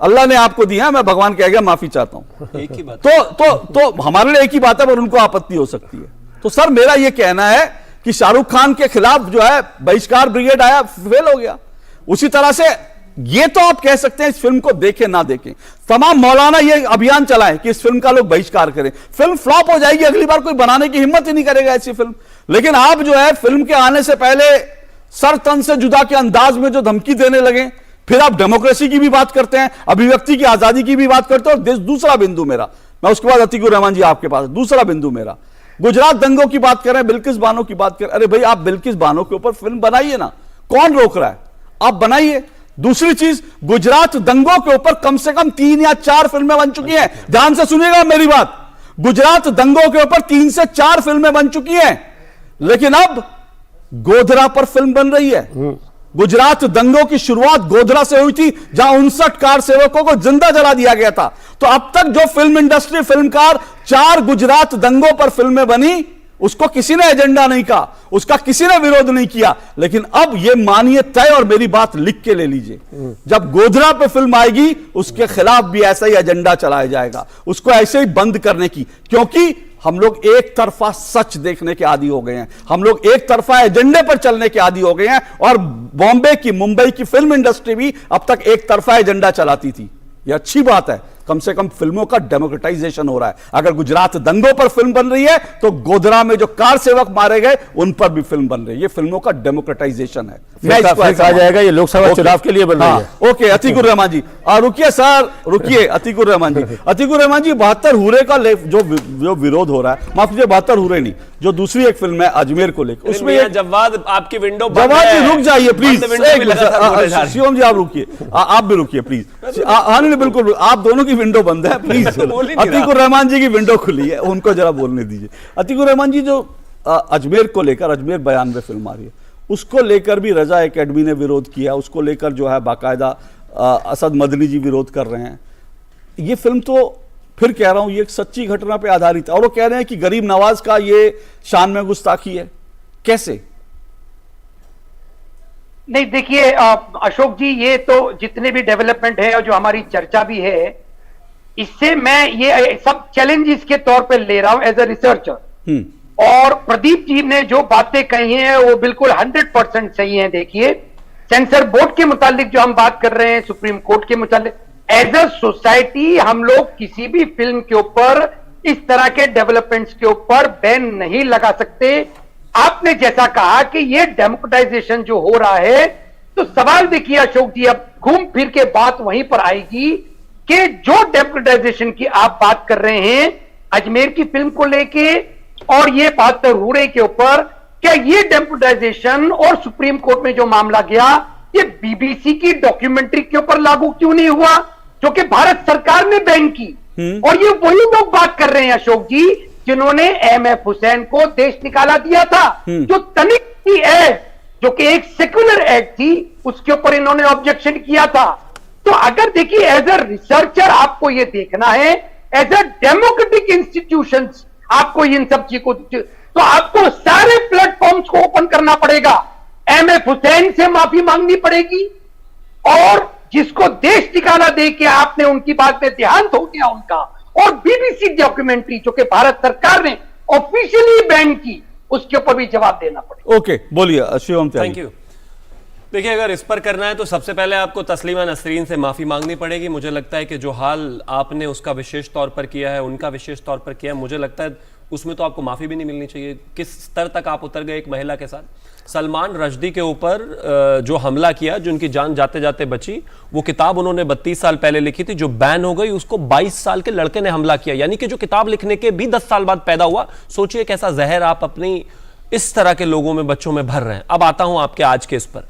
अल्लाह ने आपको दिया, मैं भगवान कह गया, माफी चाहता हूं। एक ही बात तो हमारे लिए एक ही बात है, पर उनको आपत्ति हो सकती है। तो सर मेरा यह कहना है कि शाहरुख खान के खिलाफ जो है बहिष्कार ब्रिगेड आया, फेल हो गया। उसी तरह से ये तो आप कह सकते हैं इस फिल्म को देखें ना देखें, तमाम मौलाना ये अभियान चलाएं कि इस फिल्म का लोग बहिष्कार करें, फिल्म फ्लॉप हो जाएगी, अगली बार कोई बनाने की हिम्मत ही नहीं करेगा ऐसी फिल्म। लेकिन आप जो है फिल्म के आने से पहले सर तन से जुदा के अंदाज में जो धमकी देने लगे, फिर आप डेमोक्रेसी की भी बात करते हैं, अभिव्यक्ति की आजादी की भी बात करते हैं। और दूसरा बिंदु मेरा, मैं उसके बाद अतीकुर रहमान जी आपके पास, दूसरा बिंदु मेरा, गुजरात दंगों की बात कर रहे हैं, बिल्किस बानो की बात कर, अरे भाई आप बिल्किस बानो के ऊपर फिल्म बनाइए ना, कौन रोक रहा है? आप बनाइए। दूसरी चीज, गुजरात दंगों के ऊपर कम से कम 3 या 4 फिल्में बन चुकी हैं। ध्यान से सुनिएगा मेरी बात, गुजरात दंगों के ऊपर 3 से 4 फिल्में बन चुकी हैं। लेकिन अब गोधरा पर फिल्म बन रही है। गुजरात दंगों की शुरुआत गोधरा से हुई थी, जहां 59 कार सेवकों को जिंदा जला दिया गया था। तो अब तक जो फिल्म इंडस्ट्री, फिल्मकार 4 गुजरात दंगों पर फिल्में बनी, उसको किसी ने एजेंडा नहीं कहा, उसका किसी ने विरोध नहीं किया। लेकिन अब यह मानिए तय, और मेरी बात लिख के ले लीजिए, जब गोधरा पे फिल्म आएगी उसके खिलाफ भी ऐसा ही एजेंडा चलाया जाएगा, उसको ऐसे ही बंद करने की। क्योंकि हम लोग एक तरफा सच देखने के आदी हो गए हैं, हम लोग एक तरफा एजेंडे पर चलने के आदी हो गए हैं। और बॉम्बे की, मुंबई की फिल्म इंडस्ट्री भी अब तक एक तरफा एजेंडा चलाती थी। यह अच्छी बात है, कम से कम फिल्मों का डेमोक्रेटाइजेशन हो रहा है। अगर गुजरात दंगों पर फिल्म बन रही है तो गोधरा में जो कार सेवक मारे गए उन पर भी फिल्म बन रही है। ये फिल्मों का डेमोक्रेटाइजेशन है। मैं इसको कहा जाएगा ये लोकसभा चुनाव के लिए बन रही है। ओके, अतीकुर रहमान जी रुकिए सर, रुकिए। अतीकुर रहमान जी, अतीकुर रहमान जी, 72 हुरे का जो विरोध हो रहा है, माफ कीजिए 72 हुरे नहीं, जो दूसरी एक फिल्म है अजमेर को लेकर, उसमें जवाद आपकी विंडो जवाद जी रुक जाइए प्लीज, शिवम जी आप रुकिए, आप भी रुकिए प्लीज। हाँ नहीं बिल्कुल, आप दोनों की विंडो बंद है प्लीज। अतीकुर रहमान जी की विंडो खुली है, उनको जरा बोलने दीजिए। अतीकुर रहमान जी, जो अजमेर को लेकर, अजमेर बयान में फिल्म आ रही है, उसको लेकर भी रजा एकेडमी ने विरोध किया, उसको लेकर जो है बाकायदा असद मदनी जी विरोध कर रहे हैं। ये फिल्म तो फिर कह रहा हूं ये एक सच्ची घटना पे आधारित है, और वो कह रहे हैं कि गरीब नवाज का ये शान में गुस्ताखी है। कैसे? नहीं देखिए अशोक जी, ये तो जितने भी डेवलपमेंट है और जो हमारी चर्चा भी है, इससे मैं ये सब चैलेंजेस के तौर पे ले रहा हूं एज ए रिसर्चर। और प्रदीप जी ने जो बातें कही हैं वो बिल्कुल 100% सही हैं। देखिए, सेंसर बोर्ड के मुतालिक जो हम बात कर रहे हैं, सुप्रीम कोर्ट के मुतालिक, एज अ सोसाइटी हम लोग किसी भी फिल्म के ऊपर इस तरह के डेवलपमेंट्स के ऊपर बैन नहीं लगा सकते। आपने जैसा कहा कि ये डेमोक्रेटाइजेशन जो हो रहा है, तो सवाल देखिए अशोक जी, अब घूम फिर के बात वहीं पर आएगी कि जो डेमोक्रेटाइजेशन की आप बात कर रहे हैं अजमेर की फिल्म को लेके और ये 72 हुरे के ऊपर, क्या ये डेमोक्रेटाइजेशन और सुप्रीम कोर्ट में जो मामला गया, ये बीबीसी की डॉक्यूमेंट्री के ऊपर लागू क्यों नहीं हुआ, जो कि भारत सरकार ने बैन की? और ये वही लोग बात कर रहे हैं अशोक जी जिन्होंने एमएफ हुसैन को देश निकाला दिया था। जो तनिक की एक्ट, जो कि एक सेक्युलर एक्ट थी, उसके ऊपर इन्होंने ऑब्जेक्शन किया था। तो अगर देखिए एज ए रिसर्चर आपको ये देखना है, एज ए डेमोक्रेटिक इंस्टीट्यूशंस आपको इन सब चीजों को, तो आपको सारे प्लेटफॉर्म्स को ओपन करना पड़ेगा। एमएफ हुसैन से माफी मांगनी पड़ेगी, और जिसको देश निकाला दे के आपने उनकी बात में देहांत हो गया उनका, और बीबीसी डॉक्यूमेंट्री जो कि भारत सरकार ने ऑफिशियली बैन की, उसके ऊपर भी जवाब देना पड़ेगा। ओके, बोलिए शिवम। Thank you. देखिए, अगर इस पर करना है तो सबसे पहले आपको तस्लीमा नसरीन से माफी मांगनी पड़ेगी। मुझे लगता है कि जो हाल आपने उसका विशेष तौर पर किया है, उनका विशेष तौर पर किया है, मुझे लगता है उसमें तो आपको माफी भी नहीं मिलनी चाहिए। किस स्तर तक आप उतर गए एक महिला के साथ। सलमान रश्दी के ऊपर जो हमला किया, जो उनकी जान जाते जाते बची, वो किताब उन्होंने 32 साल पहले लिखी थी, जो बैन हो गई, उसको 22 साल के लड़के ने हमला किया। यानी कि जो किताब लिखने के भी 10 साल बाद पैदा हुआ। सोचिए कैसा जहर आप अपनी इस तरह के लोगों में, बच्चों में भर रहे हैं। अब आता हूं आपके आज के इस पर।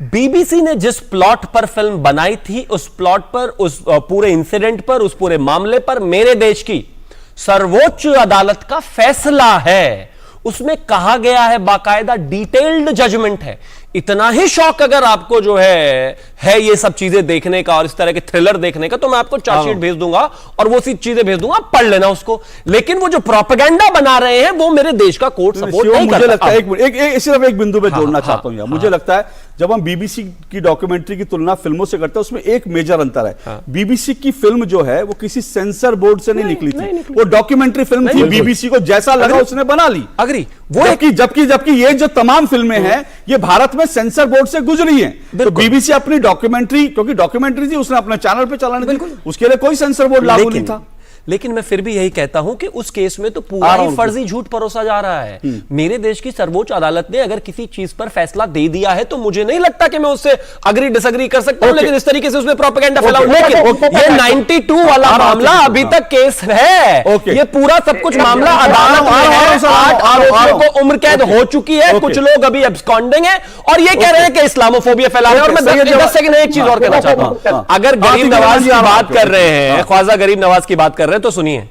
बीबीसी ने जिस प्लॉट पर फिल्म बनाई थी, उस प्लॉट पर, उस पूरे इंसिडेंट पर, उस पूरे मामले पर मेरे देश की सर्वोच्च अदालत का फैसला है। उसमें कहा गया है, बाकायदा डिटेल्ड जजमेंट है। इतना ही शौक अगर आपको जो है ये सब चीजें देखने का और इस तरह के थ्रिलर देखने का, तो मैं आपको चार्जशीट भेज दूंगा और वो सी चीजें भेज दूंगा, पढ़ लेना उसको। लेकिन वो जो प्रोपेगेंडा बना रहे हैं, वो मेरे देश का कोर्ट सपोर्ट नहीं करता। मुझे लगता है सिर्फ एक बिंदु पे जोड़ना चाहता हूं। मुझे लगता है जब हम बीबीसी की डॉक्यूमेंट्री की तुलना फिल्मों से करते हैं, उसमें एक मेजर अंतर है। बीबीसी की फिल्म जो है वो किसी सेंसर बोर्ड से नहीं निकली थी, वो डॉक्यूमेंट्री फिल्म थी। बीबीसी को जैसा लगा उसने बना ली। अग्री। जबकि ये जो तमाम फिल्में हैं, ये भारत में सेंसर बोर्ड से गुजरी हैं। तो बीबीसी अपनी डॉक्यूमेंट्री, क्योंकि डॉक्यूमेंट्री थी, उसने अपने चैनल पे चलाने दी, उसके लिए कोई सेंसर बोर्ड लागू नहीं था। लेकिन मैं फिर भी यही कहता हूं कि उस केस में तो पूरा ही फर्जी झूठ परोसा जा रहा है। मेरे देश की सर्वोच्च अदालत ने अगर किसी चीज पर फैसला दे दिया है, तो मुझे नहीं लगता कि मैं उससे अग्री डिसएग्री कर सकता हूं। लेकिन इस तरीके से उसमें प्रोपेगेंडा फैला। लेकिन ये 92 वाला मामला अभी तक केस है। ये पूरा सब कुछ मामला अदालत में है। 8 आरोपियों को उम्र कैद हो चुकी है, कुछ लोग अभी एब्सकॉन्डिंग है, और ये कह रहे हैं कि इस्लामोफोबिया फैला रहे हैं। और मैं 10 सेकंड एक चीज और कहना चाहता हूं। अगर गरीब नवाज की बात कर रहे हैं, ख्वाजा गरीब नवाज की बात कर रहे हैं, तो सुनिए,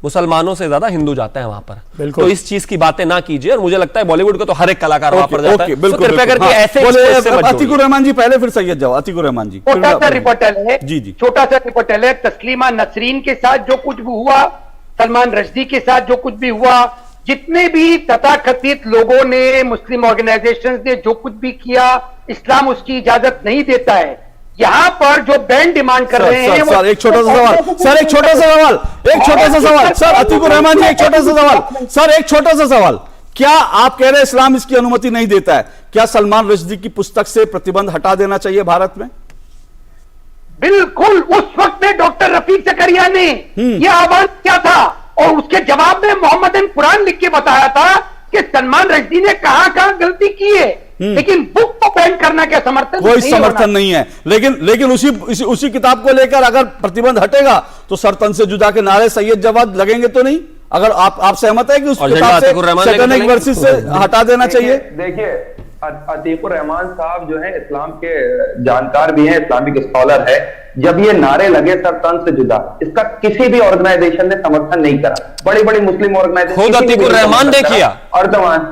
मुसलमानों से ज्यादा हिंदू जाते हैं वहां पर। बिल्कुल। तो इस चीज की बातें ना कीजिए, और मुझे लगता है बॉलीवुड का तो हर एक कलाकार वहां पर जाता है। बिल्कुल, तो कृपया करके ऐसे अतीकुर रहमान जी पहले, फिर सैयद जवाद। अतीकुर रहमान जी, छोटा सा रिपोर्टल है, जी जी, छोटा सा रिपोर्टल है। तस्लीमा नसरीन के साथ जो कुछ भी हुआ, सलमान रश्दी के साथ जो कुछ भी हुआ, जितने भी तथाकथित लोगों ने, मुस्लिम ऑर्गेनाइजेशंस ने जो कुछ भी किया, इस्लाम उसकी इजाजत नहीं देता है। यहां पर जो बैन डिमांड कर रहे हैं, सर एक छोटा सा सवाल, सर एक छोटा सा सवाल, एक छोटा सा सवाल, सर अतीकुर रहमान जी एक छोटा सा सवाल, सर एक छोटा सा सवाल, क्या आप कह रहे हैं इस्लाम इसकी अनुमति नहीं देता है? क्या सलमान रश्दी की पुस्तक से प्रतिबंध हटा देना चाहिए भारत में? बिल्कुल। उस वक्त में डॉक्टर रफीक जकरिया ने यह आह्वान किया था, और उसके जवाब में मोहम्मदन कुरान लिख के बताया था कि सलमान रश्दी ने कहां गलती की है, लेकिन बुक को बैन करना क्या समर्थन? कोई समर्थन नहीं है, लेकिन उसी किताब को लेकर अगर प्रतिबंध हटेगा तो सर तन से जुदा के नारे सैयद जवाद लगेंगे तो नहीं? अगर आप सहमत है कि उस किताब से सैटेनिक वर्सेस से हटा देना चाहिए? देखिए अतीकुर रहमान साहब जो है इस्लाम के जानकार भी हैं, इस्लामिक स्कॉलर है। जब ये नारे लगे सर तन से जुदा, इसका किसी भी ऑर्गेनाइजेशन ने समर्थन नहीं करा। बड़ी बड़ी मुस्लिम ऑर्गेनाइजेशन, खुद अतीकुर रहमान ने किया। अर्दवान,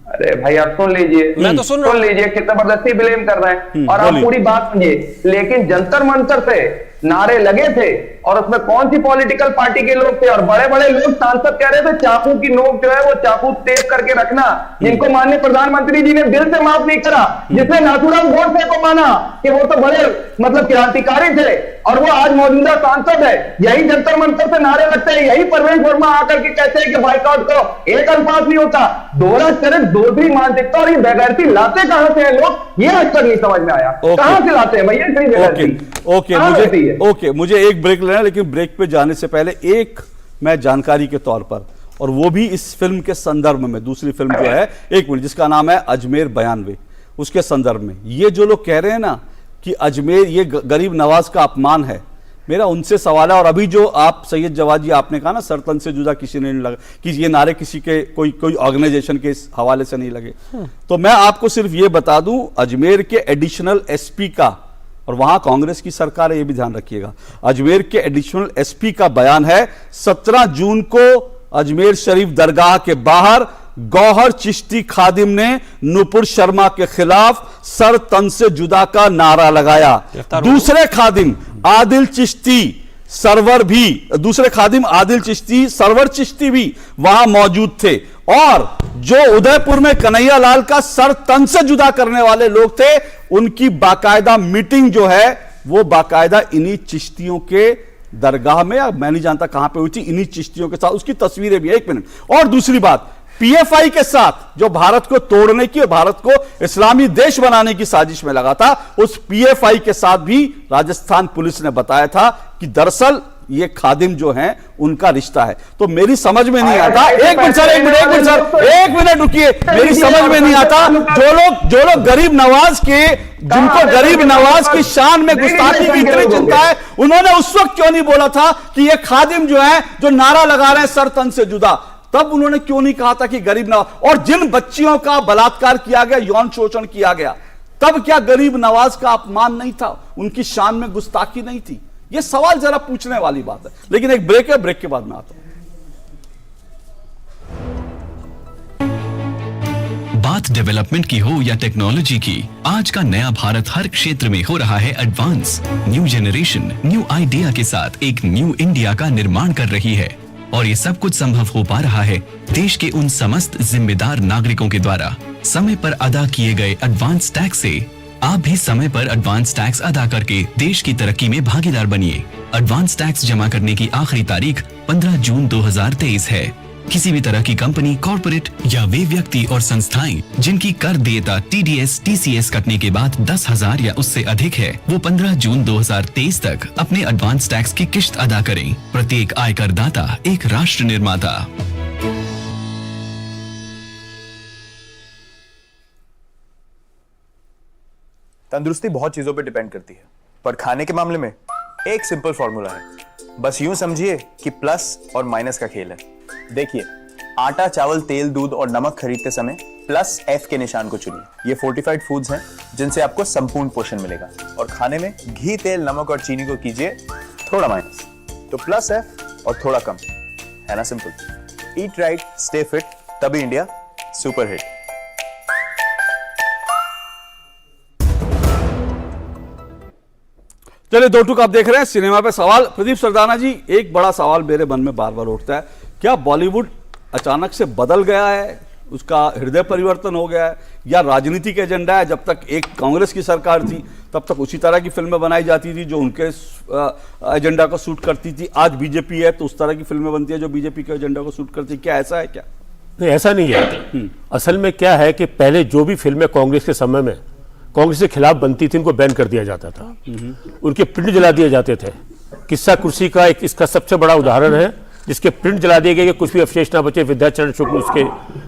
अरे भाई आप सुन लीजिए, मैं तो सुन लीजिए, कितना जबरदस्ती ब्लेम कर रहे हैं, और आप पूरी बात सुनिए। लेकिन जंतर मंतर से नारे लगे थे, और उसमें कौन सी पॉलिटिकल पार्टी के लोग थे, और बड़े बड़े लोग सांसद कह रहे थे चाकू की नोक जो है वो चाकू तेज करके रखना, जिनको माननीय प्रधानमंत्री जी ने दिल से माफ नहीं करा, जिसने नाथूराम गोडसे को माना कि वो तो बड़े क्रांतिकारी थे, और वो आज मौजूदा सांसद है। यही जंतर मंतर से नारे लगते हैं, यही परवेज वर्मा आकर के कहते हैं कि बाइकआउट को एक अल्फाज नहीं होता। दोहरा चरित्र, दोहरी मानसिकता, और ये बेगैरती लाते कहां से हैं लोग, ये आज तक नहीं समझ में आया। कहां से लाते हैं भैया इतनी बेगैरती? ओके, मुझे एक ब्रेक लेना, लेकिन ब्रेक पे जाने से पहले एक मैं जानकारी के तौर पर, और वो भी इस फिल्म के संदर्भ में, दूसरी फिल्म जो है, एक मिनट, जिसका नाम है अजमेर 92, उसके संदर्भ में ये जो लोग कह रहे हैं ना कि अजमेर ये गरीब नवाज का अपमान है, मेरा उनसे सवाल है। और अभी जो आप सैयद जवाद जी आपने कहा ना सरतन से जुदा किसी ने नहीं लगा, कि ये नारे किसी के कोई ऑर्गेनाइजेशन के हवाले से नहीं लगे, तो मैं आपको सिर्फ ये बता दूं, अजमेर के एडिशनल एसपी का, और वहां कांग्रेस की सरकार है ये भी ध्यान रखिएगा, अजमेर के एडिशनल एसपी का बयान है, 17 जून को अजमेर शरीफ दरगाह के बाहर गौहर चिश्ती खादिम ने नुपुर शर्मा के खिलाफ सर तन से जुदा का नारा लगाया। दूसरे खादिम आदिल चिश्ती सरवर भी, दूसरे खादिम आदिल चिश्ती सरवर चिश्ती भी वहां मौजूद थे, और जो उदयपुर में कन्हैया लाल का सर तन से जुदा करने वाले लोग थे, उनकी बाकायदा मीटिंग जो है वो बाकायदा इन्हीं चिश्तियों के दरगाह में, या मैं नहीं जानता कहां पे हुई थी, इन्हीं चिश्तियों के साथ, उसकी तस्वीरें भी। एक मिनट, और दूसरी बात, पीएफआई के साथ जो भारत को तोड़ने की और भारत को इस्लामी देश बनाने की साजिश में लगा था, उस पीएफआई के साथ भी राजस्थान पुलिस ने बताया था कि दरअसल ये खादिम जो हैं उनका रिश्ता है। तो मेरी समझ में नहीं आता, एक मिनट सर, एक मिनट रुकिए, मेरी समझ में नहीं आता, जो लोग गरीब नवाज के, जिनको गरीब नवाज की शान में गुस्ताखी की इतनी चिंता है, उन्होंने उस वक्त क्यों नहीं बोला था कि ये खादिम जो है जो नारा लगा रहे हैं सर तन से जुदा, तब उन्होंने क्यों नहीं कहा था कि गरीब नवाज, और जिन बच्चियों का बलात्कार किया गया, यौन शोषण किया गया, तब क्या गरीब नवाज का अपमान नहीं था, उनकी शान में गुस्ताखी नहीं थी? ये सवाल जरा पूछने वाली बात है। लेकिन एक ब्रेक है, ब्रेक के बाद में आता हूं। बात डेवलपमेंट की हो या टेक्नोलॉजी की, आज का नया भारत हर क्षेत्र में हो रहा है advance. New generation new idea के साथ एक न्यू इंडिया का निर्माण कर रही है, और ये सब कुछ संभव हो पा रहा है देश के उन समस्त जिम्मेदार नागरिकों के द्वारा। समय पर अदा किए गए एडवांस टैक्स से आप भी समय पर एडवांस टैक्स अदा करके देश की तरक्की में भागीदार बनिए। एडवांस टैक्स जमा करने की आखिरी तारीख 15 जून 2023 है। किसी भी तरह की कंपनी, कॉर्पोरेट या वे व्यक्ति और संस्थाएं जिनकी कर देयता TDS, TCS कटने के बाद 10,000 या उससे अधिक है, वो 15 जून 2023 तक अपने एडवांस टैक्स की किश्त अदा करें। प्रत्येक आयकर दाता एक राष्ट्र निर्माता। तंदुरुस्ती बहुत चीजों पे डिपेंड करती है, पर खाने के मामले में एक सिंपल फॉर्मूला है। बस यूं समझिए कि प्लस और माइनस का खेल है। देखिए, आटा, चावल, तेल, दूध और नमक खरीदते समय प्लस F के निशान को चुनिए। ये फोर्टिफाइड फूड्स हैं जिनसे आपको संपूर्ण पोषण मिलेगा। और खाने में घी, तेल, नमक और चीनी को कीजिए थोड़ा माइनस, तो प्लस F और थोड़ा कम है ना simple. Eat right, stay fit, तभी इंडिया सुपर हिट। चलिए दो टूक आप देख रहे हैं सिनेमा पे सवाल। प्रदीप सरदाना जी, एक बड़ा सवाल मेरे मन में बार बार उठता है, क्या बॉलीवुड अचानक से बदल गया है, उसका हृदय परिवर्तन हो गया है, या राजनीतिक एजेंडा है? जब तक एक कांग्रेस की सरकार थी तब तक उसी तरह की फिल्में बनाई जाती थी जो उनके एजेंडा को सूट करती थी। आज बीजेपी है तो उस तरह की फिल्में बनती है जो बीजेपी के एजेंडा को सूट करती है। क्या ऐसा है क्या? नहीं, ऐसा नहीं है। असल में क्या है कि पहले जो भी फिल्में कांग्रेस के समय में कांग्रेस के खिलाफ बनती थी उनको बैन कर दिया जाता था, उनके प्रिंट जला दिए जाते थे। किस्सा कुर्सी का एक इसका सबसे बड़ा उदाहरण है, जिसके प्रिंट जला दिए गए कि कुछ भी अवशेष ना बचे। विद्याचरण शुक्ल उसके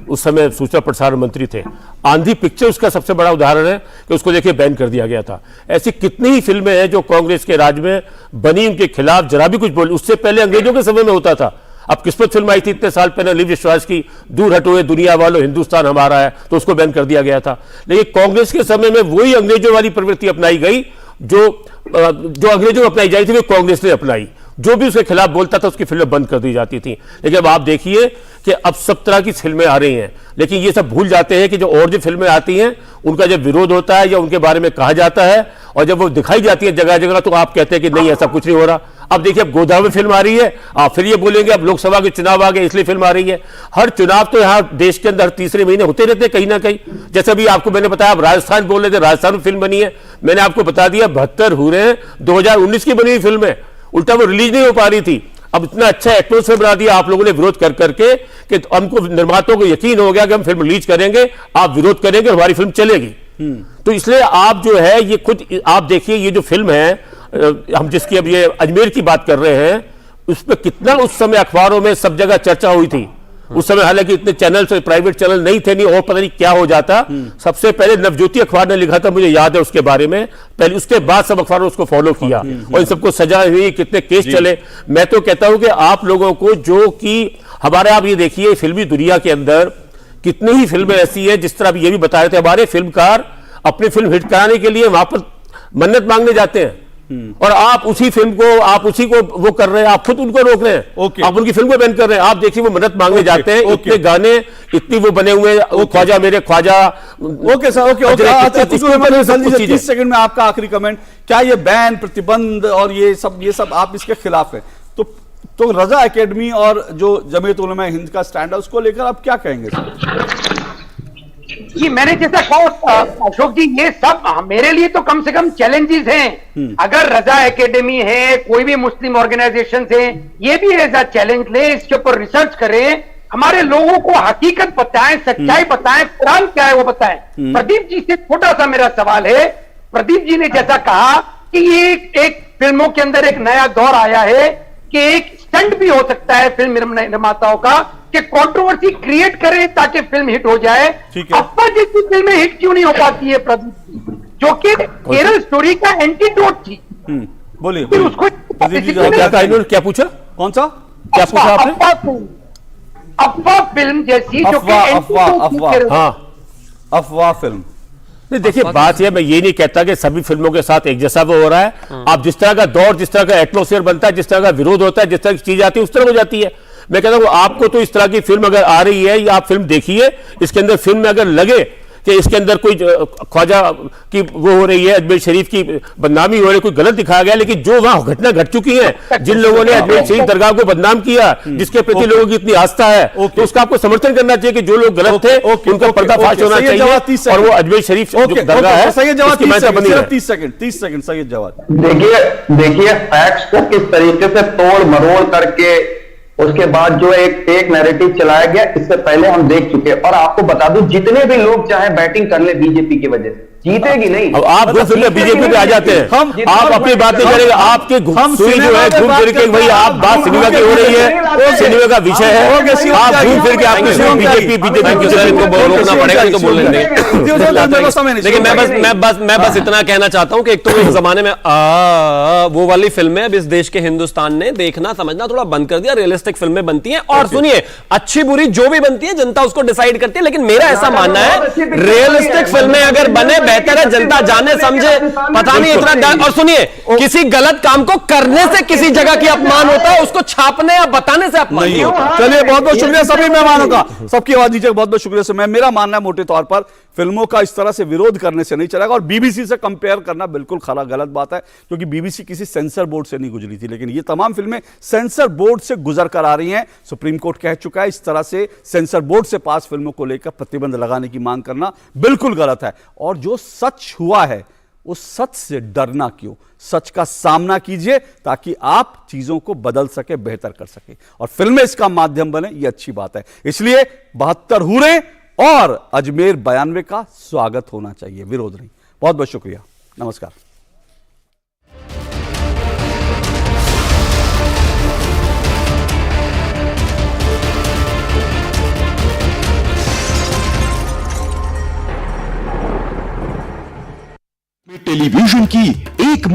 उस समय सूचना प्रसारण मंत्री थे। आंधी पिक्चर उसका सबसे बड़ा उदाहरण है कि उसको देखिए बैन कर दिया गया था। ऐसी कितनी ही फिल्में हैं जो कांग्रेस के राज में बनी, उनके खिलाफ जरा भी कुछ बोल। उससे पहले अंग्रेजों के समय में होता था। अब किस्मत फिल्म आई थी इतने साल पहले नलीब विश्वास की, दूर हटोए दुनिया वालों हिंदुस्तान हमारा है, तो उसको बैन कर दिया गया था। लेकिन कांग्रेस के समय में वही अंग्रेजों वाली प्रवृत्ति अपनाई गई जो अंग्रेजों में अपनाई जाती थी, वो कांग्रेस ने अपनाई। जो भी उसके खिलाफ बोलता था उसकी फिल्में बंद कर दी जाती थी। लेकिन अब आप देखिए कि अब सब तरह की फिल्में आ रही हैं, लेकिन ये सब भूल जाते हैं कि जो और जो फिल्में आती हैं उनका जब विरोध होता है या उनके बारे में कहा जाता है और जब वो दिखाई जाती है जगह जगह, तो आप कहते हैं कि नहीं ऐसा कुछ नहीं हो रहा। अब देखिए, अब गोदावरी फिल्म आ रही है, आप फिर ये बोलेंगे अब लोकसभा के चुनाव आ गए इसलिए फिल्म आ रही है। हर चुनाव तो यहाँ देश के अंदर हर तीसरे महीने होते रहते हैं कहीं ना कहीं। जैसे भी आपको मैंने बताया, आप राजस्थान बोल रहे थे, राजस्थान में फिल्म बनी है। मैंने आपको बता दिया 72 हुए 2019 की बनी हुई फिल्म है, उल्टा वो रिलीज नहीं हो पा रही थी। अब इतना अच्छा एटमॉस्फेयर बना दिया आप लोगों ने विरोध कर करके कि हमको निर्माताओं को यकीन हो गया कि हम फिल्म रिलीज करेंगे, आप विरोध करेंगे, हमारी फिल्म चलेगी। तो इसलिए आप जो है ये खुद आप देखिए, ये जो फिल्म है हम जिसकी अब ये अजमेर की बात कर रहे हैं, उस पर कितना उस समय अखबारों में सब जगह चर्चा हुई थी। उस समय हालांकि इतने चैनल प्राइवेट चैनल नहीं थे, नहीं और पता नहीं क्या हो जाता। सबसे पहले नवज्योति अखबार ने लिखा था, मुझे याद है उसके बारे में पहले, उसके बाद सब अखबारों ने उसको फॉलो किया और इन सबको सजा हुई, कितने केस चले। मैं तो कहता हूं कि आप लोगों को जो कि हमारे, आप ये देखिए फिल्मी दुनिया के अंदर कितनी ही फिल्में ऐसी है, जिस तरह ये भी बता रहे थे, हमारे फिल्मकार अपनी फिल्म हिट कराने के लिए वहां पर मन्नत मांगने जाते हैं और आप उसी फिल्म को, आप उसी को वो कर रहे हैं, आप खुद उनको रोक रहे हैं। आप उनकी फिल्म को बैन कर रहे हैं। आप देखिए वो मन्नत मांगने जाते हैं, इतने गाने, इतनी वो बने हुए, ख्वाजा मेरे Khwaja. Okay sir, okay 30 second में आपका आखिरी कमेंट, क्या ये बैन, प्रतिबंध और ये सब आप इसके खिलाफ है? तो रजा एकेडमी और जो जमीयत उलमा हिंद का स्टैंड है उसको लेकर आप क्या कहेंगे सर? ये मैंने जैसा कहा अशोक जी, ये सब मेरे लिए तो कम से कम चैलेंजेस हैं। अगर रजा एकेडमी है, कोई भी मुस्लिम ऑर्गेनाइजेशन है, ये भी एज अ चैलेंज ले, इसके ऊपर रिसर्च करें, हमारे लोगों को हकीकत बताएं, सच्चाई बताएं, कुरान क्या है वो बताएं। प्रदीप जी से छोटा सा मेरा सवाल है, प्रदीप जी ने जैसा कहा कि ये एक फिल्मों के अंदर एक नया दौर आया है कि एक स्टंट भी हो सकता है फिल्म निर्माताओं का कि कंट्रोवर्सी क्रिएट करें ताकि फिल्म हिट हो जाए। अप्पा जैसी फिल्में हिट क्यों नहीं हो पाती है प्रदीप, जो कि केरल स्टोरी का एंटीडोट थी? बोलिए उसको क्या पूछा, कौन सा क्या पूछा आपने? अफवाह फिल्म जैसी, जो कि अफवाह फिल्म। नहीं देखिए, बात यह, मैं ये नहीं कहता कि सभी फिल्मों के साथ एक जैसा वो हो रहा है। आप जिस तरह का दौर, जिस तरह का एटमॉस्फेयर बनता है, जिस तरह का विरोध होता है, जिस तरह की चीज आती है उस तरह हो जाती है। मैं कहता हूं आपको तो इस तरह की फिल्म अगर आ रही है या आप फिल्म देखिए, इसके अंदर फिल्म में अगर लगे कि इसके अंदर कोई ख्वाजा की वो हो रही है, अजमेर शरीफ की बदनामी हो रही है, कोई गलत दिखाया गया, लेकिन जो वहां घटना घट चुकी है, जिन लोगों ने अजमेर शरीफ दरगाह को बदनाम किया, जिसके प्रति लोगों की इतनी आस्था है, तो उसका आपको समर्थन करना चाहिए कि जो लोग गलत थे उनका पर्दाफाश होना चाहिए और वो अजमेर शरीफ दरगाह है। 30 सेकंड सही जवाब। देखिए फैक्ट्स को किस तरीके से तोड़ मरोड़ करके उसके बाद जो एक फेक नैरेटिव चलाया गया, इससे पहले हम देख चुके हैं। और आपको बता दूं, जितने भी लोग चाहे बैटिंग कर ले बीजेपी की वजह से, जीतेगी नहीं। अब आप घूम फिर बीजेपी पे आ जाते हैं, आप अपनी बातें करेंगे, आपके जो है घूम फिर के भाई आप बात सिनेमा की हो रही है, सिनेमा का विषय है, आप घूम फिर के आपकी बीजेपी को रोकना पड़ेगा, तो बोल लेंगे। लेकिन मैं बस इतना कहना चाहता हूं कि एक तो इस जमाने में वो वाली फिल्में अब इस देश के हिंदुस्तान ने देखना समझना थोड़ा बंद कर दिया, रियलिस्टिक फिल्में बनती हैं और सुनिए अच्छी बुरी जो भी बनती है जनता उसको डिसाइड करती है। लेकिन मेरा ऐसा मानना है रियलिस्टिक फिल्में अगर बने बेहतर है जनता जाने समझे, पता नहीं इतना डर। और सुनिए, किसी गलत काम को करने से किसी जगह की अपमान होता है, उसको छापने या बताने से अपमान नहीं होता। चलिए, बहुत बहुत शुक्रिया सभी मेहमानों का, सबकी आवाज दीजिए, बहुत बहुत शुक्रिया। से मेरा मानना है मोटे तौर पर फिल्मों का इस तरह से विरोध करने से नहीं चलेगा, और बीबीसी से कंपेयर करना बिल्कुल खरा गलत बात है, क्योंकि बीबीसी किसी सेंसर बोर्ड से नहीं गुजरी थी, लेकिन ये तमाम फिल्में सेंसर बोर्ड से गुजर कर आ रही हैं। सुप्रीम कोर्ट कह चुका है, इस तरह से सेंसर बोर्ड से पास फिल्मों को लेकर प्रतिबंध लगाने की मांग करना बिल्कुल गलत है। और जो सच हुआ है उस सच से डरना क्यों, सच का सामना कीजिए ताकि आप चीजों को बदल सके, बेहतर कर सके, और फिल्में इसका माध्यम बने, ये अच्छी बात है। इसलिए 72 हूरें और अजमेर 92 का स्वागत होना चाहिए, विरोध नहीं। बहुत बहुत शुक्रिया, नमस्कार। टेलीविजन की एक